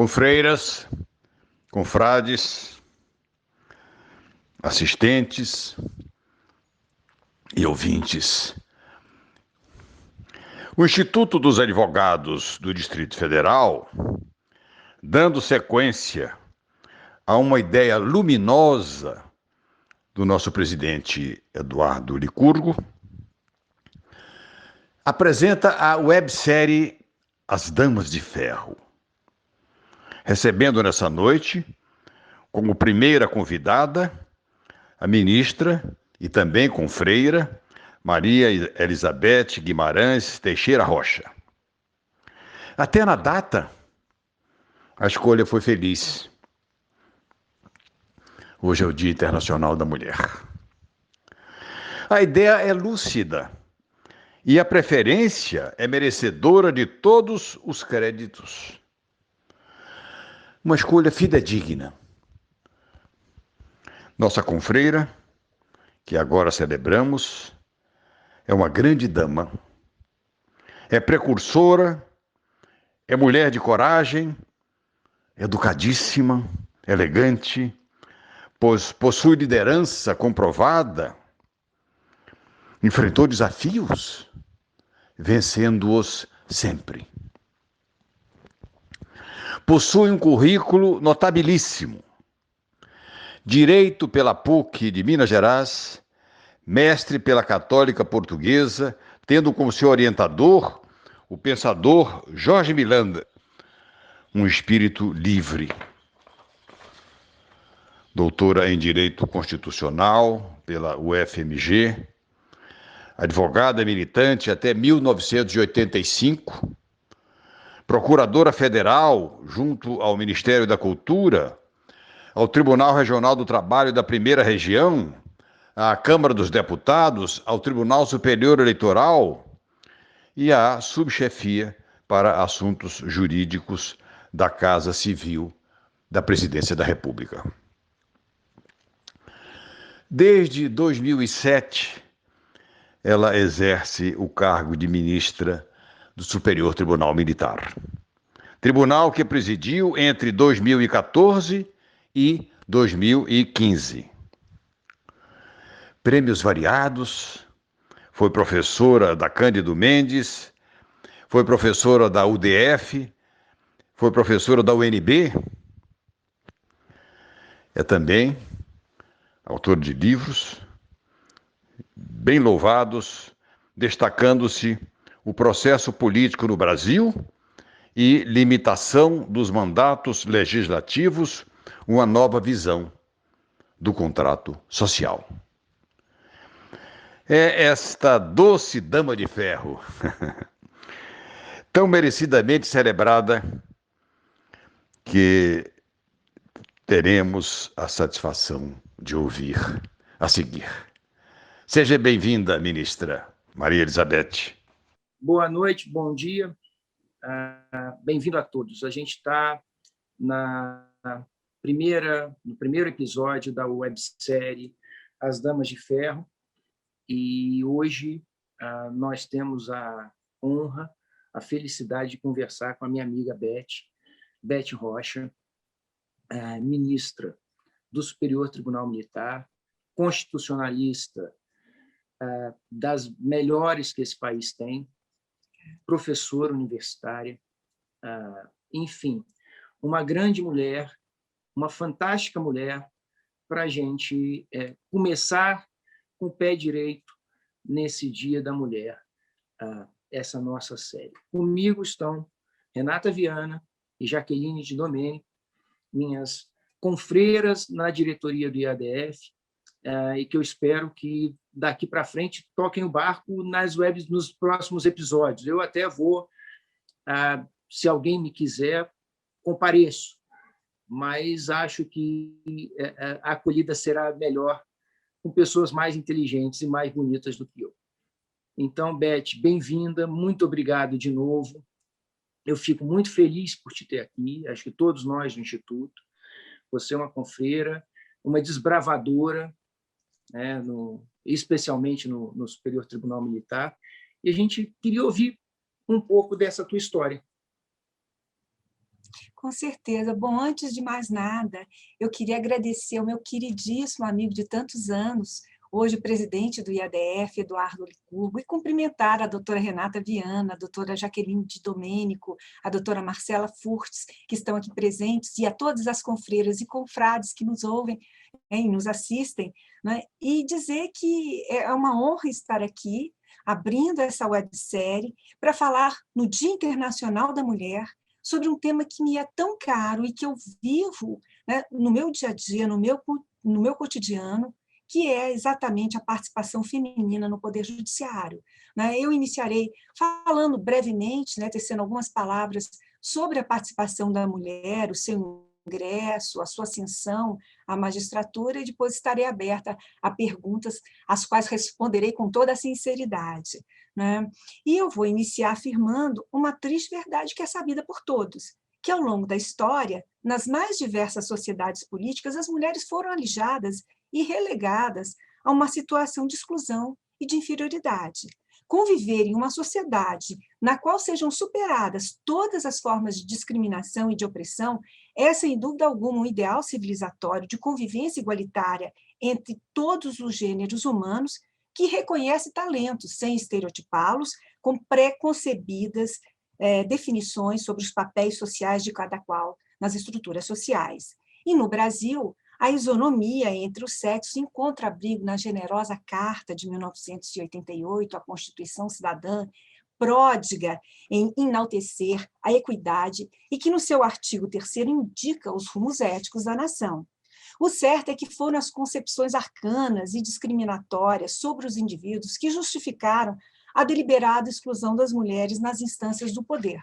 Confreiras, confrades, assistentes e ouvintes. O Instituto dos Advogados do Distrito Federal, dando sequência a uma ideia luminosa do nosso presidente Eduardo Licurgo, apresenta a websérie As Damas de Ferro, recebendo nessa noite, como primeira convidada, a ministra e também confreira Maria Elizabeth Guimarães Teixeira Rocha. Até na data, a escolha foi feliz. Hoje é o Dia Internacional da Mulher. A ideia é lúcida e a preferência é merecedora de todos os créditos. Uma escolha fidedigna. Nossa confreira, que agora celebramos, é uma grande dama. É precursora, é mulher de coragem, educadíssima, elegante, pois possui liderança comprovada, enfrentou desafios, vencendo-os sempre. Possui um currículo notabilíssimo. Direito pela PUC de Minas Gerais, mestre pela Católica Portuguesa, tendo como seu orientador o pensador Jorge Miranda, um espírito livre. Doutora em Direito Constitucional pela UFMG, advogada militante até 1985, procuradora federal junto ao Ministério da Cultura, ao Tribunal Regional do Trabalho da Primeira Região, à Câmara dos Deputados, ao Tribunal Superior Eleitoral e à subchefia para assuntos jurídicos da Casa Civil da Presidência da República. Desde 2007, ela exerce o cargo de ministra do Superior Tribunal Militar. Tribunal que presidiu entre 2014 e 2015. Prêmios variados, foi professora da Cândido Mendes, foi professora da UDF, foi professora da UNB, é também autora de livros bem louvados, destacando-se o processo político no Brasil e limitação dos mandatos legislativos, uma nova visão do contrato social. É esta doce dama de ferro, tão merecidamente celebrada, que teremos a satisfação de ouvir a seguir. Seja bem-vinda, ministra Maria Elizabeth. Boa noite, bom dia. Bem-vindo a todos. A gente está no primeiro episódio da websérie As Damas de Ferro, e hoje nós temos a honra, a felicidade de conversar com a minha amiga Beth Rocha, ministra do Superior Tribunal Militar, constitucionalista das melhores que esse país tem, professora universitária, enfim, uma grande mulher, uma fantástica mulher para a gente começar com o pé direito nesse Dia da Mulher, essa nossa série. Comigo estão Renata Viana e Jaqueline de Domênico, minhas confreiras na diretoria do IADF, e que eu espero que daqui para frente toquem o barco nas webs nos próximos episódios. Eu até vou, se alguém me quiser, compareço, mas acho que a acolhida será melhor com pessoas mais inteligentes e mais bonitas do que eu. Então, Beth, bem-vinda, muito obrigado de novo. Eu fico muito feliz por te ter aqui, acho que todos nós do Instituto. Você é uma confreira, uma desbravadora, né, especialmente no Superior Tribunal Militar, e a gente queria ouvir um pouco dessa tua história. Com certeza. Bom, antes de mais nada, eu queria agradecer ao meu queridíssimo amigo de tantos anos, hoje presidente do IADF, Eduardo Licurgo, e cumprimentar a doutora Renata Viana, a doutora Jaqueline de Domênico, a doutora Marcela Furtes, que estão aqui presentes, e a todas as confreiras e confrades que nos ouvem, e nos assistem, né? E dizer que é uma honra estar aqui, abrindo essa websérie, para falar no Dia Internacional da Mulher, sobre um tema que me é tão caro e que eu vivo, né, no meu dia a dia, no meu cotidiano, que é exatamente a participação feminina no Poder Judiciário. Né? Eu iniciarei falando brevemente, né, tecendo algumas palavras sobre a participação da mulher, o seu ingresso, a sua ascensão à magistratura, e depois estarei aberta a perguntas, às quais responderei com toda a sinceridade. Né? E eu vou iniciar afirmando uma triste verdade que é sabida por todos, que ao longo da história, nas mais diversas sociedades políticas, as mulheres foram alijadas e relegadas a uma situação de exclusão e de inferioridade. Conviver em uma sociedade na qual sejam superadas todas as formas de discriminação e de opressão é, sem dúvida alguma, um ideal civilizatório de convivência igualitária entre todos os gêneros humanos, que reconhece talentos sem estereotipá-los com preconcebidas definições sobre os papéis sociais de cada qual nas estruturas sociais. E no Brasil, a isonomia entre os sexos encontra abrigo na generosa Carta de 1988, a Constituição Cidadã, pródiga em enaltecer a equidade e que, no seu artigo 3º, indica os rumos éticos da nação. O certo é que foram as concepções arcanas e discriminatórias sobre os indivíduos que justificaram a deliberada exclusão das mulheres nas instâncias do poder.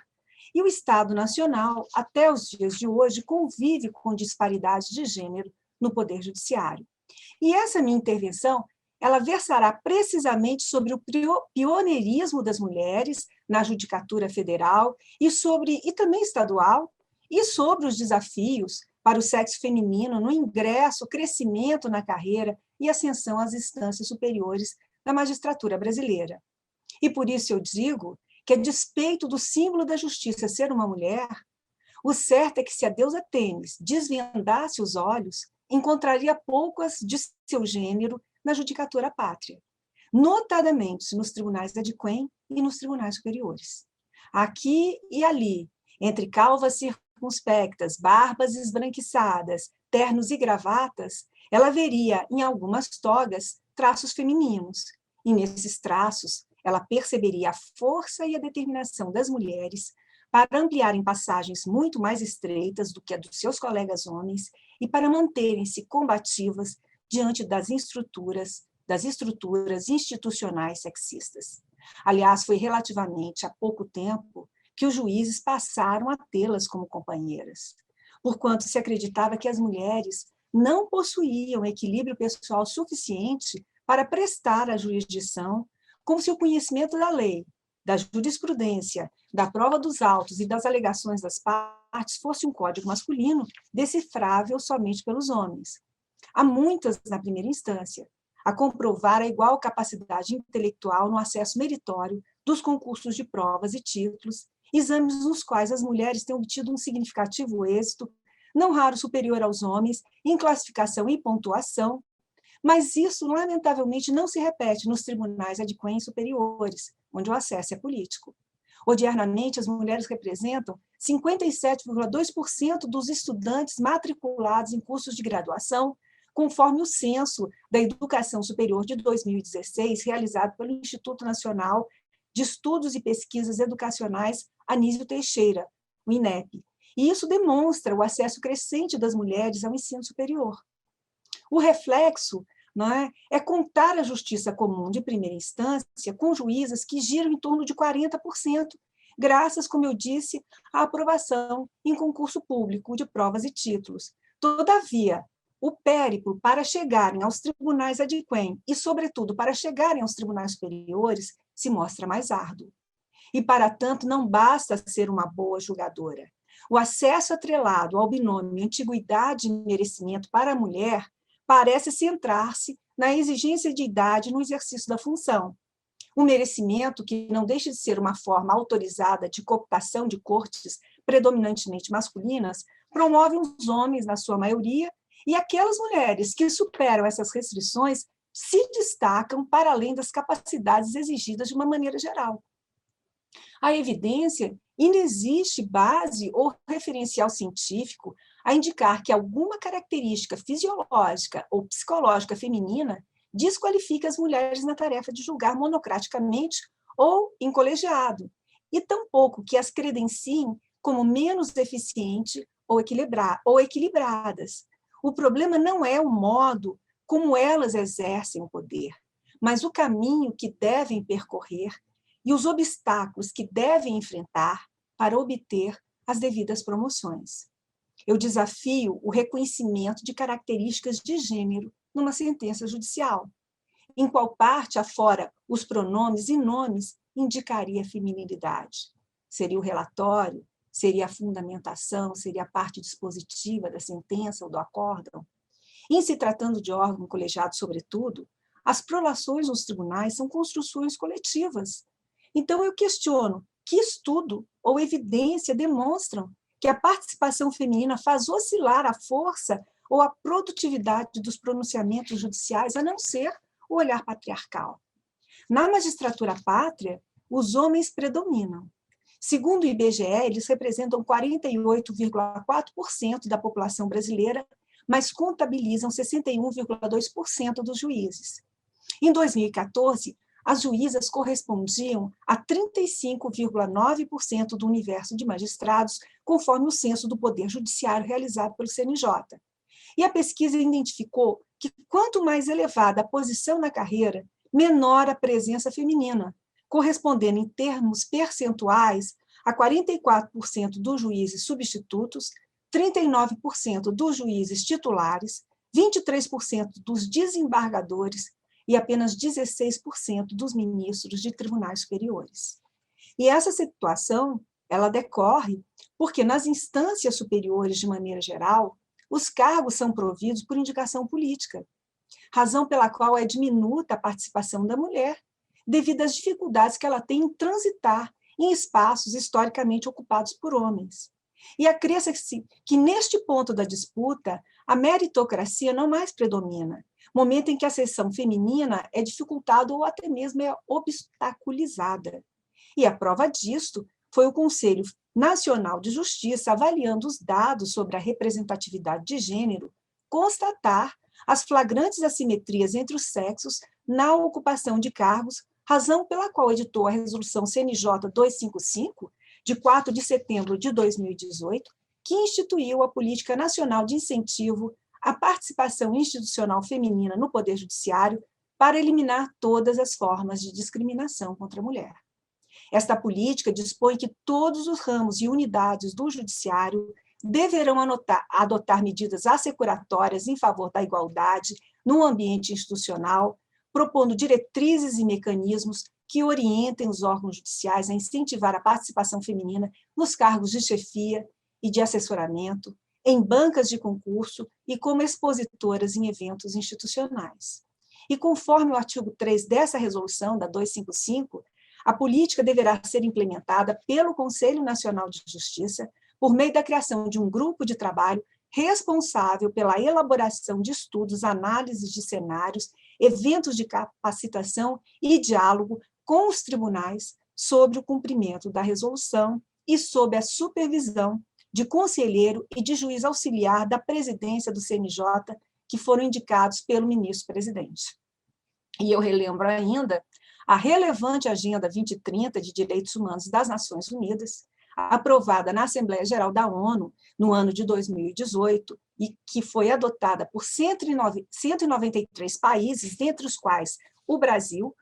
E o Estado Nacional, até os dias de hoje, convive com disparidade de gênero no Poder Judiciário. E essa minha intervenção, ela versará precisamente sobre o pioneirismo das mulheres na Judicatura Federal e também estadual, e sobre os desafios para o sexo feminino no ingresso, crescimento na carreira e ascensão às instâncias superiores da magistratura brasileira. E por isso eu digo que, a despeito do símbolo da justiça ser uma mulher, o certo é que, se a deusa Tênis desvendasse os olhos, encontraria poucas de seu gênero na judicatura pátria, notadamente nos tribunais de Adquem e nos tribunais superiores. Aqui e ali, entre calvas circunspectas, barbas esbranquiçadas, ternos e gravatas, ela veria, em algumas togas, traços femininos, e nesses traços ela perceberia a força e a determinação das mulheres para ampliarem passagens muito mais estreitas do que a dos seus colegas homens e para manterem-se combativas diante das estruturas institucionais sexistas. Aliás, foi relativamente há pouco tempo que os juízes passaram a tê-las como companheiras, porquanto se acreditava que as mulheres não possuíam equilíbrio pessoal suficiente para prestar a jurisdição, como se o conhecimento da lei, da jurisprudência, da prova dos autos e das alegações das partes fosse um código masculino decifrável somente pelos homens. Há muitas na primeira instância, a comprovar a igual capacidade intelectual no acesso meritório dos concursos de provas e títulos, exames nos quais as mulheres têm obtido um significativo êxito, não raro superior aos homens, em classificação e pontuação, mas isso, lamentavelmente, não se repete nos tribunais adquem superiores, onde o acesso é político. Odiernamente, as mulheres representam 57,2% dos estudantes matriculados em cursos de graduação, conforme o Censo da Educação Superior de 2016, realizado pelo Instituto Nacional de Estudos e Pesquisas Educacionais Anísio Teixeira, o INEP. E isso demonstra o acesso crescente das mulheres ao ensino superior. O reflexo, não é contar a justiça comum de primeira instância com juízas que giram em torno de 40%, graças, como eu disse, à aprovação em concurso público de provas e títulos. Todavia, o périplo para chegarem aos tribunais adquem e, sobretudo, para chegarem aos tribunais superiores, se mostra mais árduo. E, para tanto, não basta ser uma boa julgadora. O acesso atrelado ao binômio antiguidade e merecimento para a mulher parece centrar-se na exigência de idade no exercício da função. Um merecimento que não deixa de ser uma forma autorizada de cooptação de cortes predominantemente masculinas, promovem os homens, na sua maioria, e aquelas mulheres que superam essas restrições se destacam para além das capacidades exigidas de uma maneira geral. A evidência, e não existe base ou referencial científico a indicar que alguma característica fisiológica ou psicológica feminina desqualifica as mulheres na tarefa de julgar monocraticamente ou em colegiado, e tampouco que as credenciem como menos eficientes ou equilibradas. O problema não é o modo como elas exercem o poder, mas o caminho que devem percorrer e os obstáculos que devem enfrentar para obter as devidas promoções. Eu desafio o reconhecimento de características de gênero numa sentença judicial. Em qual parte, afora os pronomes e nomes, indicaria a feminilidade? Seria o relatório? Seria a fundamentação? Seria a parte dispositiva da sentença ou do acórdão? Em se tratando de órgão colegiado, sobretudo, as prolações nos tribunais são construções coletivas. Então, eu questiono que estudo ou evidência demonstram que a participação feminina faz oscilar a força ou a produtividade dos pronunciamentos judiciais, a não ser o olhar patriarcal. Na magistratura pátria, os homens predominam. Segundo o IBGE, eles representam 48,4% da população brasileira, mas contabilizam 61,2% dos juízes. Em 2014, as juízas correspondiam a 35,9% do universo de magistrados, conforme o censo do Poder Judiciário realizado pelo CNJ. E a pesquisa identificou que quanto mais elevada a posição na carreira, menor a presença feminina, correspondendo em termos percentuais a 44% dos juízes substitutos, 39% dos juízes titulares, 23% dos desembargadores e apenas 16% dos ministros de tribunais superiores. E essa situação, ela decorre porque nas instâncias superiores, de maneira geral, os cargos são providos por indicação política, razão pela qual é diminuta a participação da mulher, devido às dificuldades que ela tem em transitar em espaços historicamente ocupados por homens. E acresce-se que, neste ponto da disputa, a meritocracia não mais predomina, momento em que a seção feminina é dificultada ou até mesmo é obstaculizada. E a prova disto foi o Conselho Nacional de Justiça, avaliando os dados sobre a representatividade de gênero, constatar as flagrantes assimetrias entre os sexos na ocupação de cargos, razão pela qual editou a Resolução CNJ 255, de 4 de setembro de 2018, que instituiu a Política Nacional de Incentivo à Participação Institucional Feminina no Poder Judiciário para eliminar todas as formas de discriminação contra a mulher. Esta política dispõe que todos os ramos e unidades do Judiciário deverão adotar medidas assecuratórias em favor da igualdade no ambiente institucional, propondo diretrizes e mecanismos que orientem os órgãos judiciais a incentivar a participação feminina nos cargos de chefia e de assessoramento, em bancas de concurso e como expositoras em eventos institucionais. E conforme o artigo 3 dessa resolução, da 255, a política deverá ser implementada pelo Conselho Nacional de Justiça por meio da criação de um grupo de trabalho responsável pela elaboração de estudos, análises de cenários, eventos de capacitação e diálogo com os tribunais sobre o cumprimento da resolução e sob a supervisão de conselheiro e de juiz auxiliar da presidência do CNJ, que foram indicados pelo ministro-presidente. E eu relembro ainda a relevante Agenda 2030 de Direitos Humanos das Nações Unidas, aprovada na Assembleia Geral da ONU no ano de 2018 e que foi adotada por 193 países, dentre os quais o Brasil,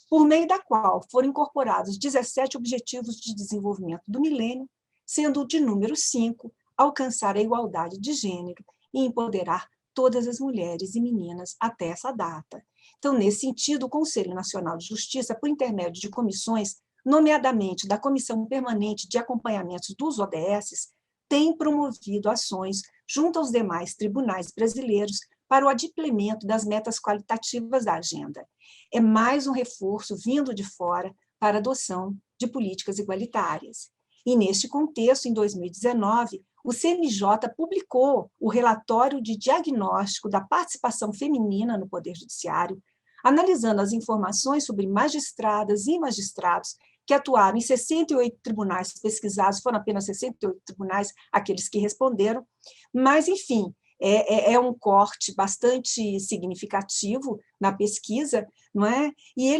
por meio da qual foram incorporados 17 Objetivos de Desenvolvimento do Milênio, sendo o de número 5, alcançar a igualdade de gênero e empoderar todas as mulheres e meninas até essa data. Então, nesse sentido, o Conselho Nacional de Justiça, por intermédio de comissões, nomeadamente da Comissão Permanente de Acompanhamento dos ODS, tem promovido ações junto aos demais tribunais brasileiros para o adimplemento das metas qualitativas da agenda. É mais um reforço vindo de fora para a adoção de políticas igualitárias. E, neste contexto, em 2019, o CNJ publicou o relatório de diagnóstico da participação feminina no Poder Judiciário, analisando as informações sobre magistradas e magistrados que atuaram em 68 tribunais pesquisados, foram apenas 68 tribunais aqueles que responderam, mas, enfim, é um corte bastante significativo na pesquisa, não é? E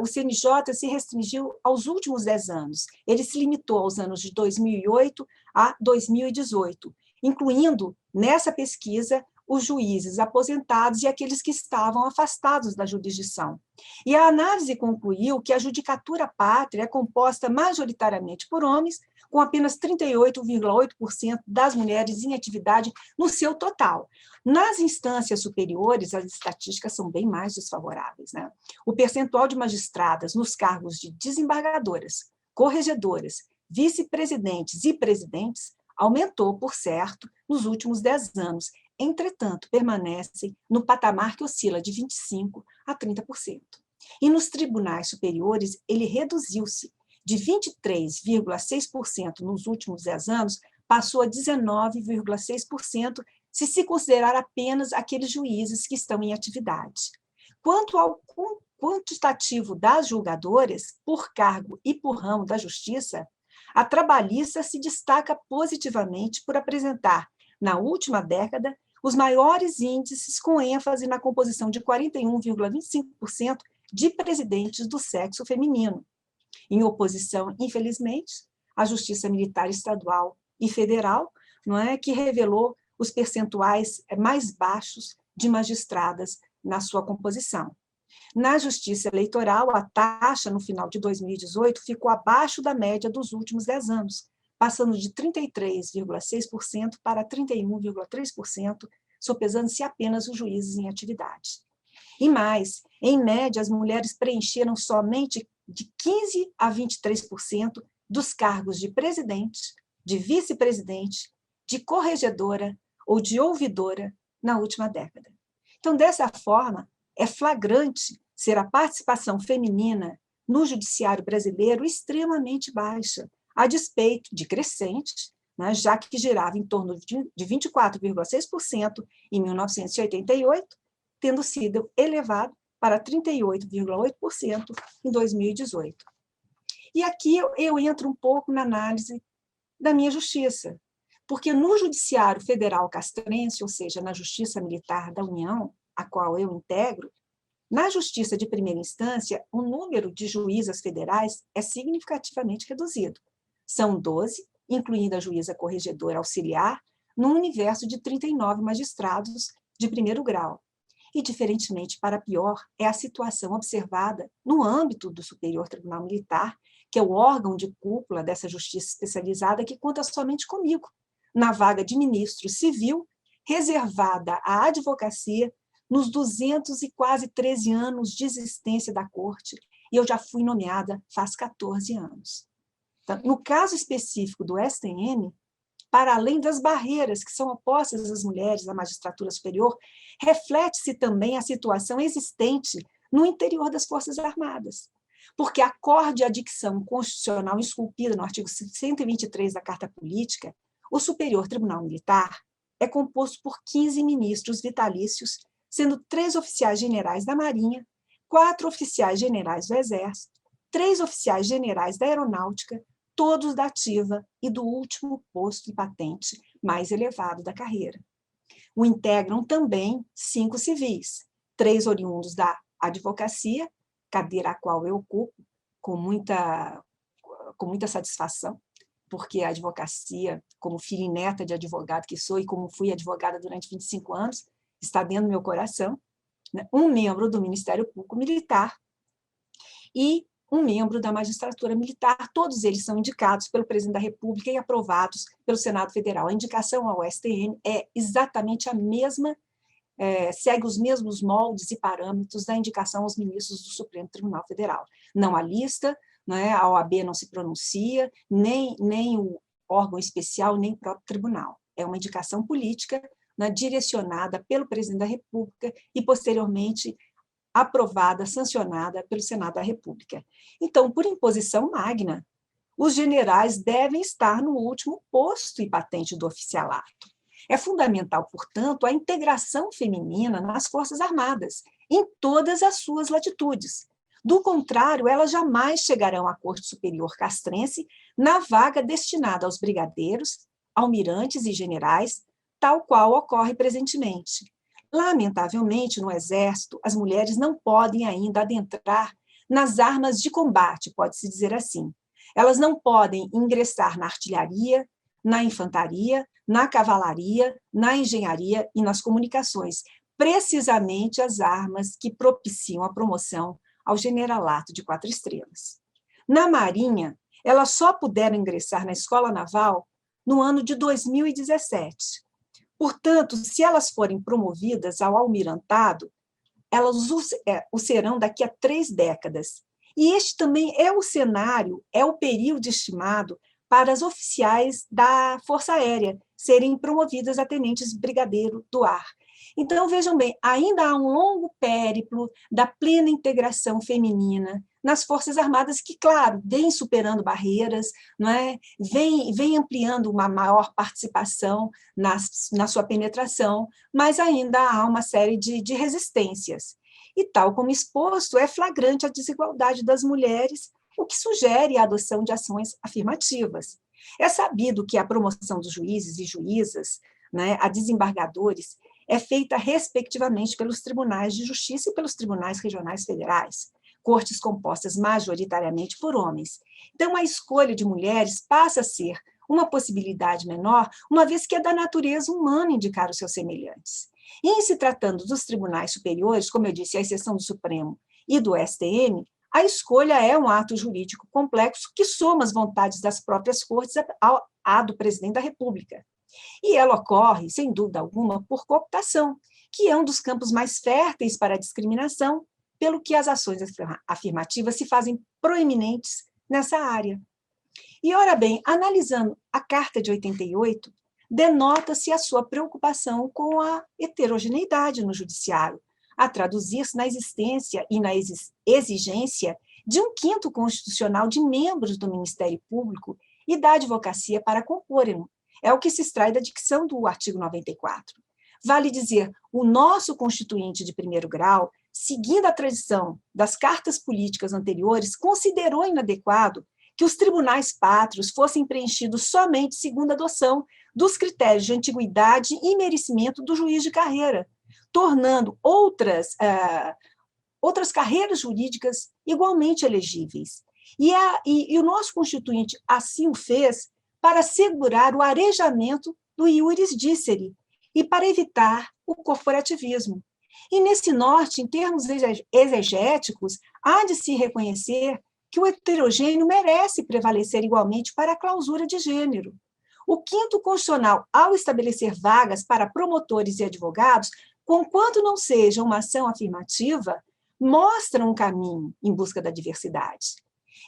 o CNJ se restringiu aos últimos 10 anos, ele se limitou aos anos de 2008 a 2018, incluindo, nessa pesquisa, os juízes aposentados e aqueles que estavam afastados da jurisdição. E a análise concluiu que a judicatura pátria é composta majoritariamente por homens, com apenas 38,8% das mulheres em atividade no seu total. Nas instâncias superiores, as estatísticas são bem mais desfavoráveis, né? O percentual de magistradas nos cargos de desembargadoras, corregedoras, vice-presidentes e presidentes aumentou, por certo, nos últimos 10 anos. Entretanto, permanecem no patamar que oscila de 25% a 30%. E nos tribunais superiores, ele reduziu-se de 23,6% nos últimos 10 anos, passou a 19,6% se considerar apenas aqueles juízes que estão em atividade. Quanto ao quantitativo das julgadoras, por cargo e por ramo da justiça, a trabalhista se destaca positivamente por apresentar, na última década, os maiores índices com ênfase na composição de 41,25% de presidentes do sexo feminino. Em oposição, infelizmente, à Justiça Militar Estadual e Federal, não é, que revelou os percentuais mais baixos de magistradas na sua composição. Na Justiça Eleitoral, a taxa, no final de 2018, ficou abaixo da média dos últimos 10 anos, passando de 33,6% para 31,3%, sopesando-se apenas os juízes em atividade. E mais, em média, as mulheres preencheram somente de 15% a 23% dos cargos de presidente, de vice-presidente, de corregedora ou de ouvidora na última década. Então, dessa forma, é flagrante ser a participação feminina no judiciário brasileiro extremamente baixa, a despeito de crescente, né, já que girava em torno de 24,6% em 1988, tendo sido elevado para 38,8% em 2018. E aqui eu entro um pouco na análise da minha justiça, porque no Judiciário Federal Castrense, ou seja, na Justiça Militar da União, a qual eu integro, na Justiça de Primeira Instância, o número de juízas federais é significativamente reduzido. São 12, incluindo a juíza corregedora auxiliar, num universo de 39 magistrados de primeiro grau. E, diferentemente para pior, é a situação observada no âmbito do Superior Tribunal Militar, que é o órgão de cúpula dessa justiça especializada que conta somente comigo, na vaga de ministro civil, reservada à advocacia, nos 200 e quase 13 anos de existência da Corte, e eu já fui nomeada faz 14 anos. Então, no caso específico do STM, para além das barreiras que são opostas às mulheres à magistratura superior, reflete-se também a situação existente no interior das Forças Armadas, porque acorde à dicção constitucional esculpida no artigo 123 da Carta Política, o Superior Tribunal Militar é composto por 15 ministros vitalícios, sendo 3 oficiais generais da Marinha, 4 oficiais generais do Exército, 3 oficiais generais da Aeronáutica, todos da ativa e do último posto e patente mais elevado da carreira. O integram também 5 civis, 3 oriundos da advocacia, cadeira a qual eu ocupo com muita satisfação, porque a advocacia, como filha e neta de advogado que sou e como fui advogada durante 25 anos, está dentro do meu coração, né? Um membro do Ministério Público Militar e um membro da magistratura militar, todos eles são indicados pelo presidente da República e aprovados pelo Senado Federal. A indicação ao STM é exatamente a mesma, segue os mesmos moldes e parâmetros da indicação aos ministros do Supremo Tribunal Federal. Não a lista, né, a OAB não se pronuncia, nem o órgão especial, nem o próprio tribunal. É uma indicação política, né, direcionada pelo presidente da República e, posteriormente, aprovada, sancionada pelo Senado da República. Então, por imposição magna, os generais devem estar no último posto e patente do oficialato. É fundamental, portanto, a integração feminina nas Forças Armadas, em todas as suas latitudes. Do contrário, elas jamais chegarão à Corte Superior Castrense na vaga destinada aos brigadeiros, almirantes e generais, tal qual ocorre presentemente. Lamentavelmente, no Exército, as mulheres não podem ainda adentrar nas armas de combate, pode-se dizer assim. Elas não podem ingressar na artilharia, na infantaria, na cavalaria, na engenharia e nas comunicações, precisamente as armas que propiciam a promoção ao generalato de 4 estrelas. Na Marinha, elas só puderam ingressar na Escola Naval no ano de 2017. Portanto, se elas forem promovidas ao almirantado, elas o serão daqui a 3 décadas. E este também é o cenário, é o período estimado para as oficiais da Força Aérea serem promovidas a tenentes brigadeiro do ar. Então, vejam bem, ainda há um longo périplo da plena integração feminina nas Forças Armadas que, claro, vem superando barreiras, não é? vem ampliando uma maior participação na sua penetração, mas ainda há uma série de resistências. E, tal como exposto, é flagrante a desigualdade das mulheres, o que sugere a adoção de ações afirmativas. É sabido que a promoção dos juízes e juízas, né, a desembargadores, é feita respectivamente pelos tribunais de justiça e pelos tribunais regionais federais, cortes compostas majoritariamente por homens. Então, a escolha de mulheres passa a ser uma possibilidade menor, uma vez que é da natureza humana indicar os seus semelhantes. E em se tratando dos tribunais superiores, como eu disse, à exceção do Supremo e do STM, a escolha é um ato jurídico complexo que soma as vontades das próprias cortes à do presidente da República. E ela ocorre, sem dúvida alguma, por cooptação, que é um dos campos mais férteis para a discriminação, pelo que as ações afirmativas se fazem proeminentes nessa área. E, ora bem, analisando a Carta de 88, denota-se a sua preocupação com a heterogeneidade no judiciário, a traduzir-se na existência e na exigência de um quinto constitucional de membros do Ministério Público e da advocacia para comporem-no. É o que se extrai da dicção do artigo 94. Vale dizer, o nosso constituinte de primeiro grau, seguindo a tradição das cartas políticas anteriores, considerou inadequado que os tribunais pátrios fossem preenchidos somente segundo a adoção dos critérios de antiguidade e merecimento do juiz de carreira, tornando outras carreiras jurídicas igualmente elegíveis. E o nosso constituinte assim o fez para assegurar o arejamento do iuris dicere e para evitar o corporativismo. E nesse norte, em termos exegéticos, há de se reconhecer que o heterogêneo merece prevalecer igualmente para a clausura de gênero. O quinto constitucional, ao estabelecer vagas para promotores e advogados, conquanto não seja uma ação afirmativa, mostra um caminho em busca da diversidade.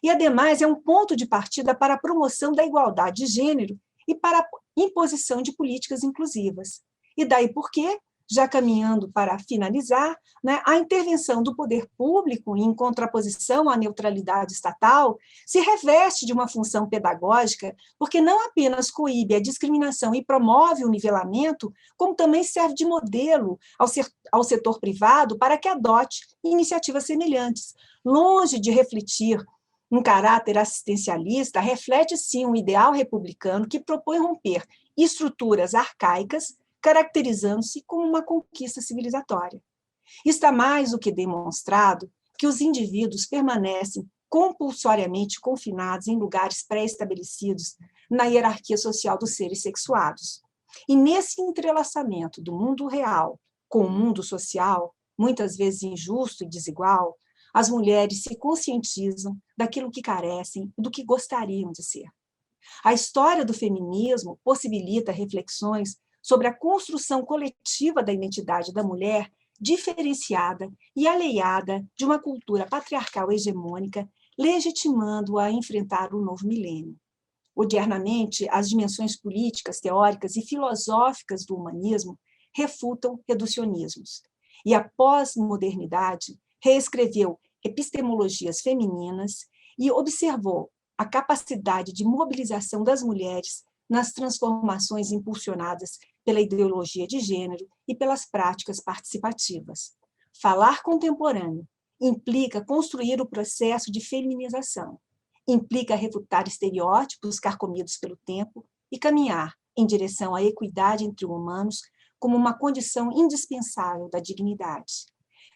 E, ademais, é um ponto de partida para a promoção da igualdade de gênero e para a imposição de políticas inclusivas. E daí porque, já caminhando para finalizar, né, a intervenção do poder público, em contraposição à neutralidade estatal, se reveste de uma função pedagógica, porque não apenas coíbe a discriminação e promove o nivelamento, como também serve de modelo ao setor privado para que adote iniciativas semelhantes. Longe de refletir um caráter assistencialista, reflete, sim, um ideal republicano que propõe romper estruturas arcaicas, caracterizando-se como uma conquista civilizatória. Está mais do que demonstrado que os indivíduos permanecem compulsoriamente confinados em lugares pré-estabelecidos na hierarquia social dos seres sexuados. E nesse entrelaçamento do mundo real com o mundo social, muitas vezes injusto e desigual, as mulheres se conscientizam daquilo que carecem e do que gostariam de ser. A história do feminismo possibilita reflexões sobre a construção coletiva da identidade da mulher diferenciada e alheada de uma cultura patriarcal hegemônica, legitimando-a a enfrentar o novo milênio. Odiernamente, as dimensões políticas, teóricas e filosóficas do humanismo refutam reducionismos. E a pós-modernidade reescreveu epistemologias femininas e observou a capacidade de mobilização das mulheres nas transformações impulsionadas pela ideologia de gênero e pelas práticas participativas. Falar contemporâneo implica construir o processo de feminização, implica refutar estereótipos carcomidos pelo tempo e caminhar em direção à equidade entre humanos como uma condição indispensável da dignidade.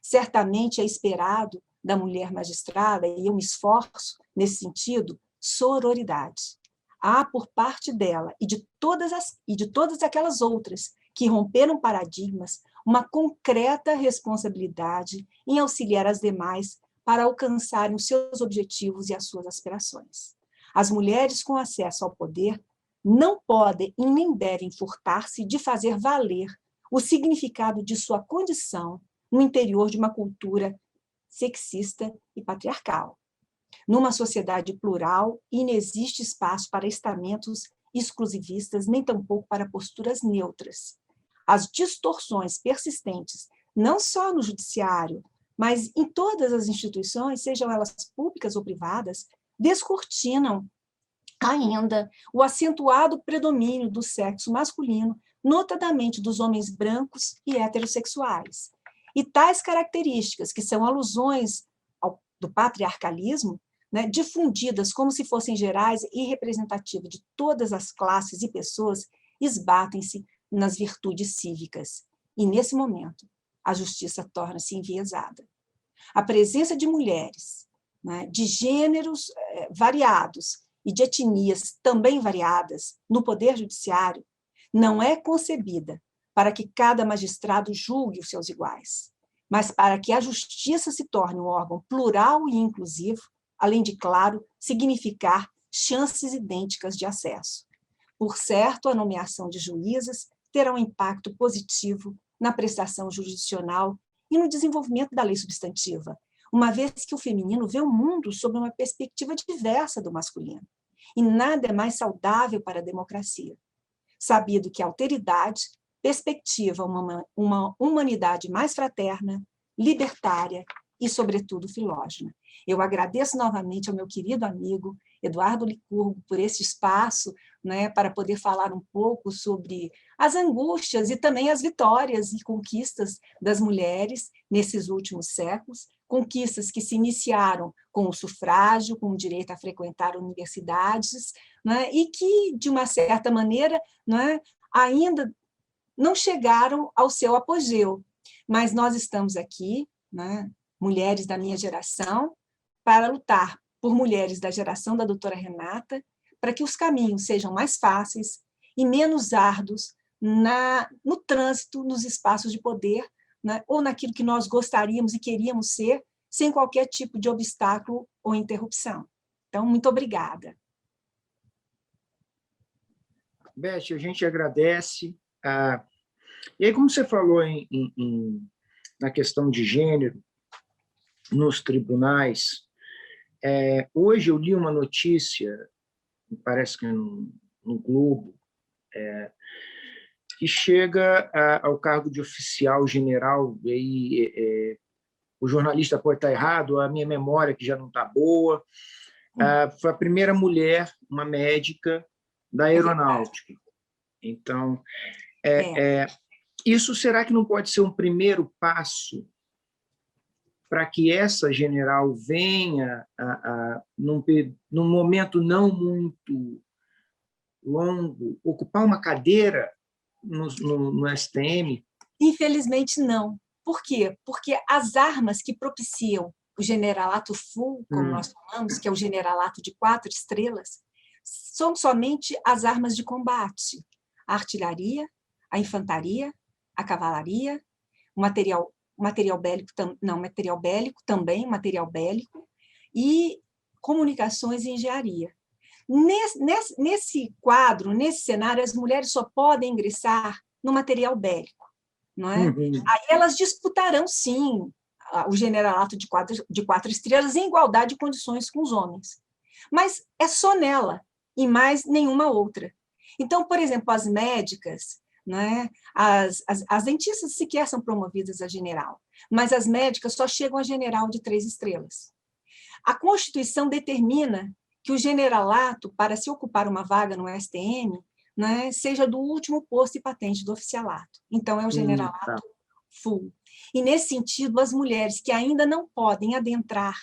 Certamente é esperado da mulher magistrada, e eu me esforço nesse sentido, sororidade. Há por parte dela e de todas aquelas outras que romperam paradigmas uma concreta responsabilidade em auxiliar as demais para alcançarem os seus objetivos e as suas aspirações. As mulheres com acesso ao poder não podem e nem devem furtar-se de fazer valer o significado de sua condição no interior de uma cultura sexista e patriarcal. Numa sociedade plural, inexiste espaço para estamentos exclusivistas, nem tampouco para posturas neutras. As distorções persistentes, não só no judiciário, mas em todas as instituições, sejam elas públicas ou privadas, descortinam ainda o acentuado predomínio do sexo masculino, notadamente dos homens brancos e heterossexuais. E tais características, que são alusões do patriarcalismo, né, difundidas como se fossem gerais e representativas de todas as classes e pessoas, esbatem-se nas virtudes cívicas. E, nesse momento, a justiça torna-se enviesada. A presença de mulheres, né, de gêneros variados e de etnias também variadas no poder judiciário não é concebida para que cada magistrado julgue os seus iguais, mas para que a justiça se torne um órgão plural e inclusivo, além de, claro, significar chances idênticas de acesso. Por certo, a nomeação de juízas terá um impacto positivo na prestação jurisdicional e no desenvolvimento da lei substantiva, uma vez que o feminino vê o mundo sob uma perspectiva diversa do masculino. E nada é mais saudável para a democracia. Sabido que a alteridade perspectiva uma humanidade mais fraterna, libertária e, sobretudo, filógena. Eu agradeço novamente ao meu querido amigo Eduardo Licurgo por esse espaço, né, para poder falar um pouco sobre as angústias e também as vitórias e conquistas das mulheres nesses últimos séculos, conquistas que se iniciaram com o sufrágio, com o direito a frequentar universidades, né, e que, de uma certa maneira, né, ainda não chegaram ao seu apogeu. Mas nós estamos aqui, né, mulheres da minha geração, para lutar por mulheres da geração da doutora Renata, para que os caminhos sejam mais fáceis e menos árduos no trânsito, nos espaços de poder, né, ou naquilo que nós gostaríamos e queríamos ser, sem qualquer tipo de obstáculo ou interrupção. Então, muito obrigada. Beth, a gente agradece. E aí, como você falou na questão de gênero nos tribunais, hoje eu li uma notícia, parece que no Globo, que chega ao cargo de oficial general, e aí, o jornalista pode estar errado, a minha memória que já não está boa, foi a primeira mulher, uma médica da aeronáutica. Então, isso será que não pode ser um primeiro passo para que essa general venha, num momento não muito longo, ocupar uma cadeira no STM? Infelizmente, não. Por quê? Porque as armas que propiciam o generalato full, como nós falamos, que é o generalato de 4 estrelas, são somente as armas de combate. A artilharia, a infantaria, a cavalaria, material bélico também, material bélico, e comunicações e engenharia. Nesse quadro, nesse cenário, as mulheres só podem ingressar no material bélico. Não é? Aí elas disputarão, sim, o generalato de 4 estrelas em igualdade de condições com os homens. Mas é só nela, e mais nenhuma outra. Então, por exemplo, as médicas, né, as dentistas sequer são promovidas a general, mas as médicas só chegam a general de 3 estrelas. A Constituição determina que o generalato, para se ocupar uma vaga no STM, né, seja do último posto e patente do oficialato. Então, é o Tá. generalato full. E, nesse sentido, as mulheres que ainda não podem adentrar,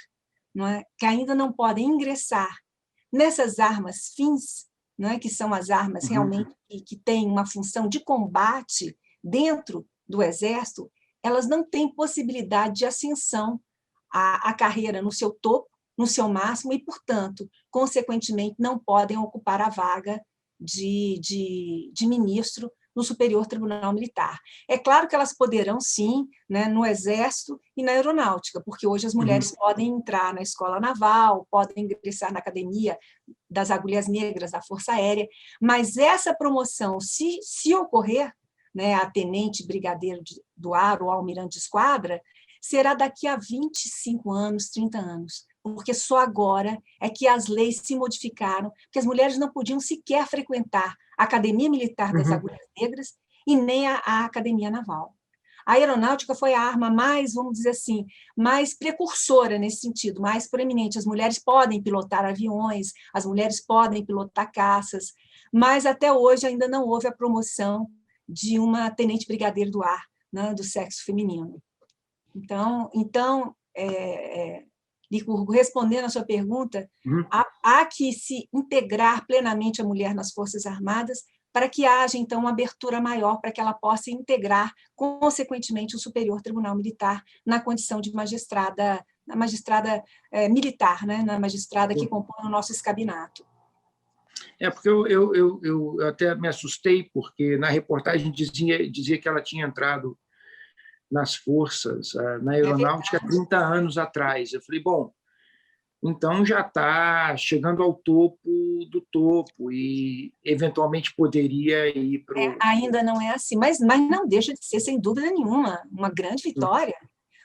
não é, que ainda não podem ingressar nessas armas fins, não é, que são as armas realmente que têm uma função de combate dentro do Exército, elas não têm possibilidade de ascensão à carreira no seu topo, no seu máximo, e, portanto, consequentemente, não podem ocupar a vaga de ministro no Superior Tribunal Militar. É claro que elas poderão, sim, né, no Exército e na Aeronáutica, porque hoje as mulheres podem entrar na Escola Naval, podem ingressar na Academia das Agulhas Negras da Força Aérea, mas essa promoção, se ocorrer, né, a tenente brigadeiro do ar ou almirante de esquadra, será daqui a 25 anos, 30 anos, porque só agora é que as leis se modificaram, que as mulheres não podiam sequer frequentar a Academia Militar das Agulhas Negras e nem a Academia Naval. A aeronáutica foi a arma mais, vamos dizer assim, mais precursora nesse sentido, mais proeminente. As mulheres podem pilotar aviões, as mulheres podem pilotar caças, mas até hoje ainda não houve a promoção de uma tenente brigadeiro do ar, né, do sexo feminino. Então, Licurgo, respondendo à sua pergunta, há que se integrar plenamente a mulher nas Forças Armadas para que haja, então, uma abertura maior para que ela possa integrar, consequentemente, o Superior Tribunal Militar na condição de magistrada militar, né? Na magistrada que compõe o nosso escabinato. Porque eu até me assustei, porque na reportagem dizia que ela tinha entrado nas forças, na aeronáutica, há 30 anos atrás. Eu falei, bom, então já está chegando ao topo do topo e, eventualmente, poderia ir para o... Ainda não é assim, mas não deixa de ser, sem dúvida nenhuma, uma grande vitória.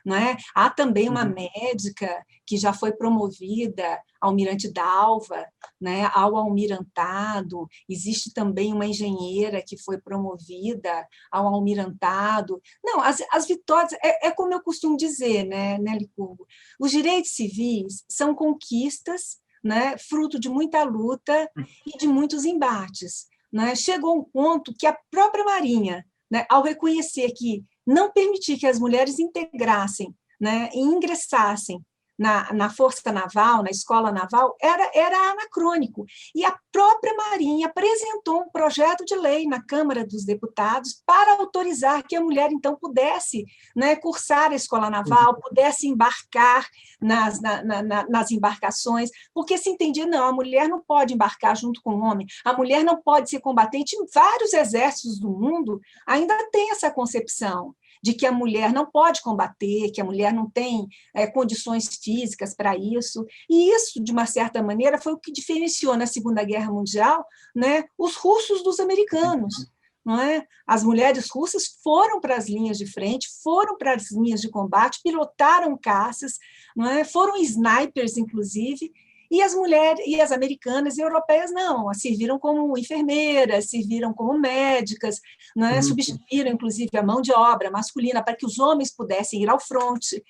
Não é? Há também uma médica que já foi promovida, almirante Dalva, né, ao almirantado. Existe também uma engenheira que foi promovida ao almirantado. Não, as vitórias, como eu costumo dizer, né, Licurgo? Os direitos civis são conquistas, né, fruto de muita luta e de muitos embates. Né? Chegou um ponto que a própria Marinha, né, ao reconhecer que não permitir que as mulheres integrassem, né, e ingressassem na Força Naval, na Escola Naval, era anacrônico. E a própria Marinha apresentou um projeto de lei na Câmara dos Deputados para autorizar que a mulher, então, pudesse, né, cursar a Escola Naval, pudesse embarcar nas embarcações, porque se entendia, não, a mulher não pode embarcar junto com o homem, a mulher não pode ser combatente. Em vários exércitos do mundo ainda tem essa concepção de que a mulher não pode combater, que a mulher não tem condições físicas para isso. E isso, de uma certa maneira, foi o que diferenciou na Segunda Guerra Mundial, né, os russos dos americanos. Não é? As mulheres russas foram para as linhas de frente, foram para as linhas de combate, pilotaram caças, não é? Foram snipers, inclusive, e as mulheres, e as americanas e europeias não, serviram como enfermeiras, serviram como médicas, né? Substituíram, inclusive, a mão de obra masculina para que os homens pudessem ir ao fronte.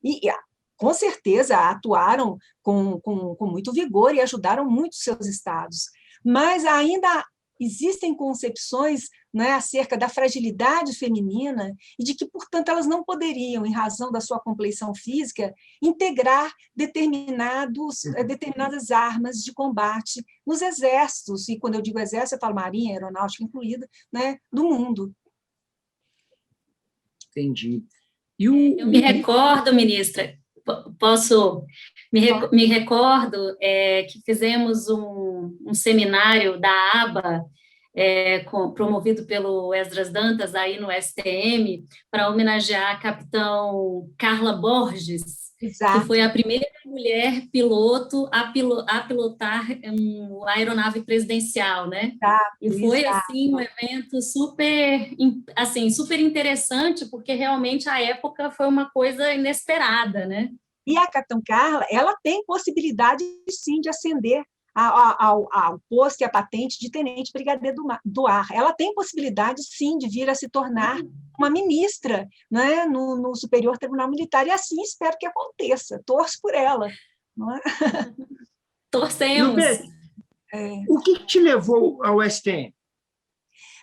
E com certeza, atuaram com muito vigor e ajudaram muito seus estados. Mas ainda existem concepções, né, acerca da fragilidade feminina e de que, portanto, elas não poderiam, em razão da sua compleição física, integrar determinadas armas de combate nos exércitos, e quando eu digo exército, eu falo marinha, aeronáutica incluída, né, do mundo. Entendi. Eu me recordo, ministra, me recordo que fizemos um seminário da ABA, promovido pelo Esdras Dantas, aí no STM, para homenagear a capitão Carla Borges, Exato. que foi a primeira mulher piloto a pilotar uma aeronave presidencial, né? Exato, e foi, exato. assim, um evento super interessante, porque realmente a época foi uma coisa inesperada, né? E a capitã Carla, ela tem possibilidade, sim, de ascender ao posto e à patente de tenente brigadeiro do ar. Ela tem possibilidade, sim, de vir a se tornar uma ministra, né, no Superior Tribunal Militar, e assim espero que aconteça, torço por ela. Não é? Torcemos. O que te levou ao STM?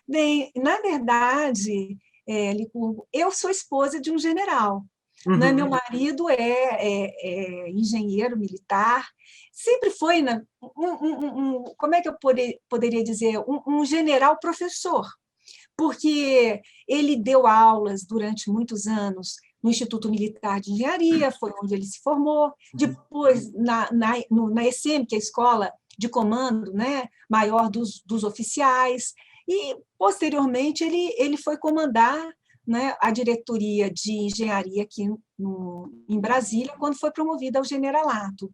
Bem, na verdade, Licurgo, eu sou esposa de um general. Né? Meu marido é engenheiro militar, sempre foi, como é que eu poderia dizer, um general professor, porque ele deu aulas durante muitos anos no Instituto Militar de Engenharia, foi onde ele se formou, depois na ECM, que é a Escola de Comando, né, maior dos oficiais, e, posteriormente, ele foi comandar, né, a diretoria de engenharia aqui em Brasília, quando foi promovida ao generalato.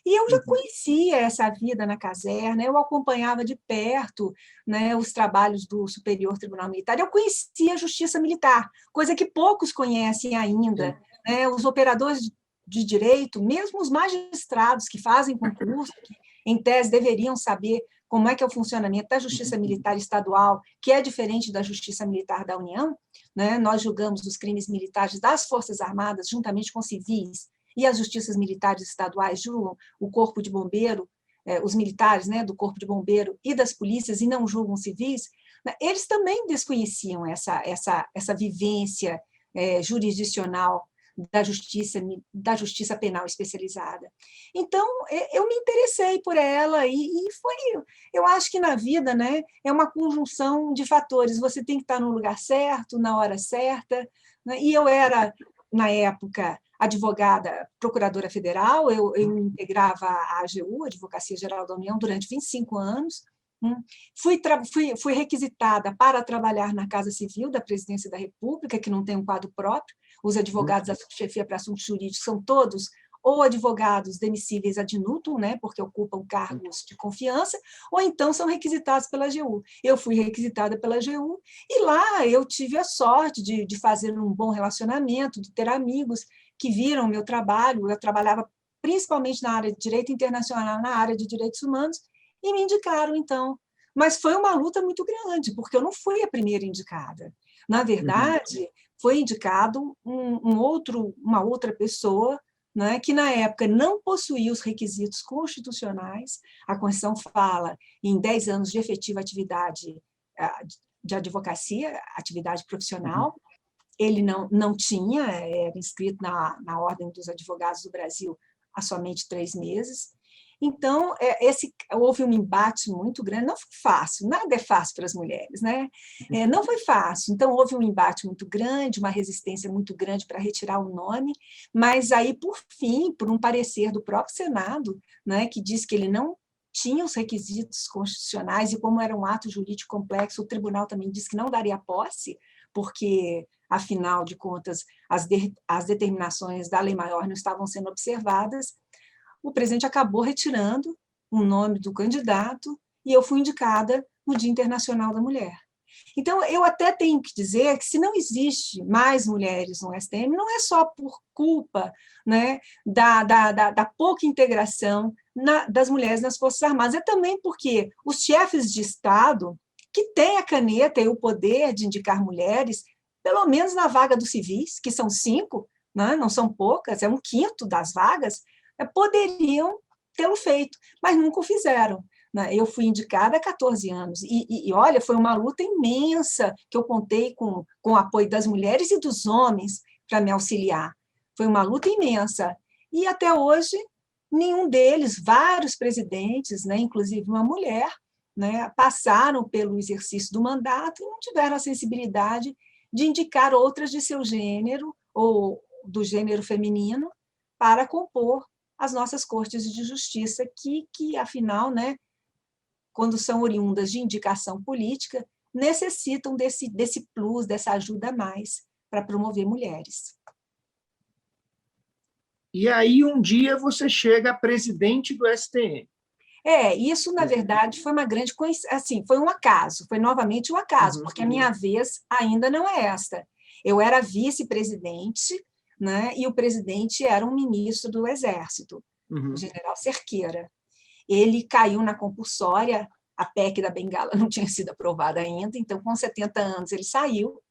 E eu já conhecia essa vida na caserna, eu acompanhava de perto, né, os trabalhos do Superior Tribunal Militar, eu conhecia a Justiça Militar, coisa que poucos conhecem ainda. Né, os operadores de direito, mesmo os magistrados que fazem concurso, que, em tese, deveriam saber como é que é o funcionamento da Justiça Militar Estadual, que é diferente da Justiça Militar da União. Né, nós julgamos os crimes militares das Forças Armadas, juntamente com civis, e as justiças militares estaduais julgam o corpo de bombeiro, os militares, né, do corpo de bombeiro e das polícias, e não julgam civis. Né, eles também desconheciam essa vivência jurisdicional da justiça penal especializada. Então, eu me interessei por ela, e foi, eu acho que na vida, né, é uma conjunção de fatores, você tem que estar no lugar certo, na hora certa, né, e eu era, na época, advogada, procuradora federal, eu integrava a AGU, Advocacia Geral da União, durante 25 anos, fui requisitada para trabalhar na Casa Civil da Presidência da República, que não tem um quadro próprio, os advogados da Chefia para Assuntos Jurídicos são todos ou advogados demissíveis ad nutum, né, porque ocupam cargos de confiança, ou então são requisitados pela AGU. Eu fui requisitada pela AGU, e lá eu tive a sorte de fazer um bom relacionamento, de ter amigos que viram o meu trabalho. Eu trabalhava principalmente na área de direito internacional, na área de direitos humanos, e me indicaram, então. Mas foi uma luta muito grande, porque eu não fui a primeira indicada. Na verdade, foi indicado uma outra pessoa, né, que, na época, não possuía os requisitos constitucionais. A Constituição fala em 10 anos de efetiva atividade de advocacia, atividade profissional. Ele não tinha, era inscrito na Ordem dos Advogados do Brasil há somente 3 meses. Então, houve um embate muito grande, não foi fácil, nada é fácil para as mulheres, né? Não foi fácil, então houve um embate muito grande, uma resistência muito grande para retirar o nome, mas aí, por fim, por um parecer do próprio Senado, né, que diz que ele não tinha os requisitos constitucionais, e como era um ato jurídico complexo, o tribunal também disse que não daria posse, porque, afinal de contas, as determinações da lei maior não estavam sendo observadas. O presidente acabou retirando o nome do candidato, e eu fui indicada no Dia Internacional da Mulher. Então, eu até tenho que dizer que, se não existe mais mulheres no STM, não é só por culpa, né, da pouca integração das mulheres nas Forças Armadas, é também porque os chefes de Estado, que têm a caneta e o poder de indicar mulheres, pelo menos na vaga dos civis, que são 5, né, não são poucas, é 1/5 das vagas, poderiam tê-lo feito, mas nunca o fizeram. Eu fui indicada há 14 anos, e olha, foi uma luta imensa, que eu contei com o apoio das mulheres e dos homens para me auxiliar. Foi uma luta imensa. E, até hoje, nenhum deles, vários presidentes, né, inclusive uma mulher, né, passaram pelo exercício do mandato e não tiveram a sensibilidade de indicar outras de seu gênero, ou do gênero feminino, para compor as nossas cortes de justiça, que afinal, né, quando são oriundas de indicação política, necessitam desse plus, dessa ajuda a mais para promover mulheres. E aí, um dia, você chega a presidente do STM. Isso, na verdade, foi uma grande coincidência, assim, foi um acaso, foi novamente um acaso, porque a minha vez ainda não é esta. Eu era vice-presidente, né, e o presidente era um ministro do Exército, o general Cerqueira. Ele caiu na compulsória, a PEC da Bengala não tinha sido aprovada ainda, então, com 70 anos, ele saiu,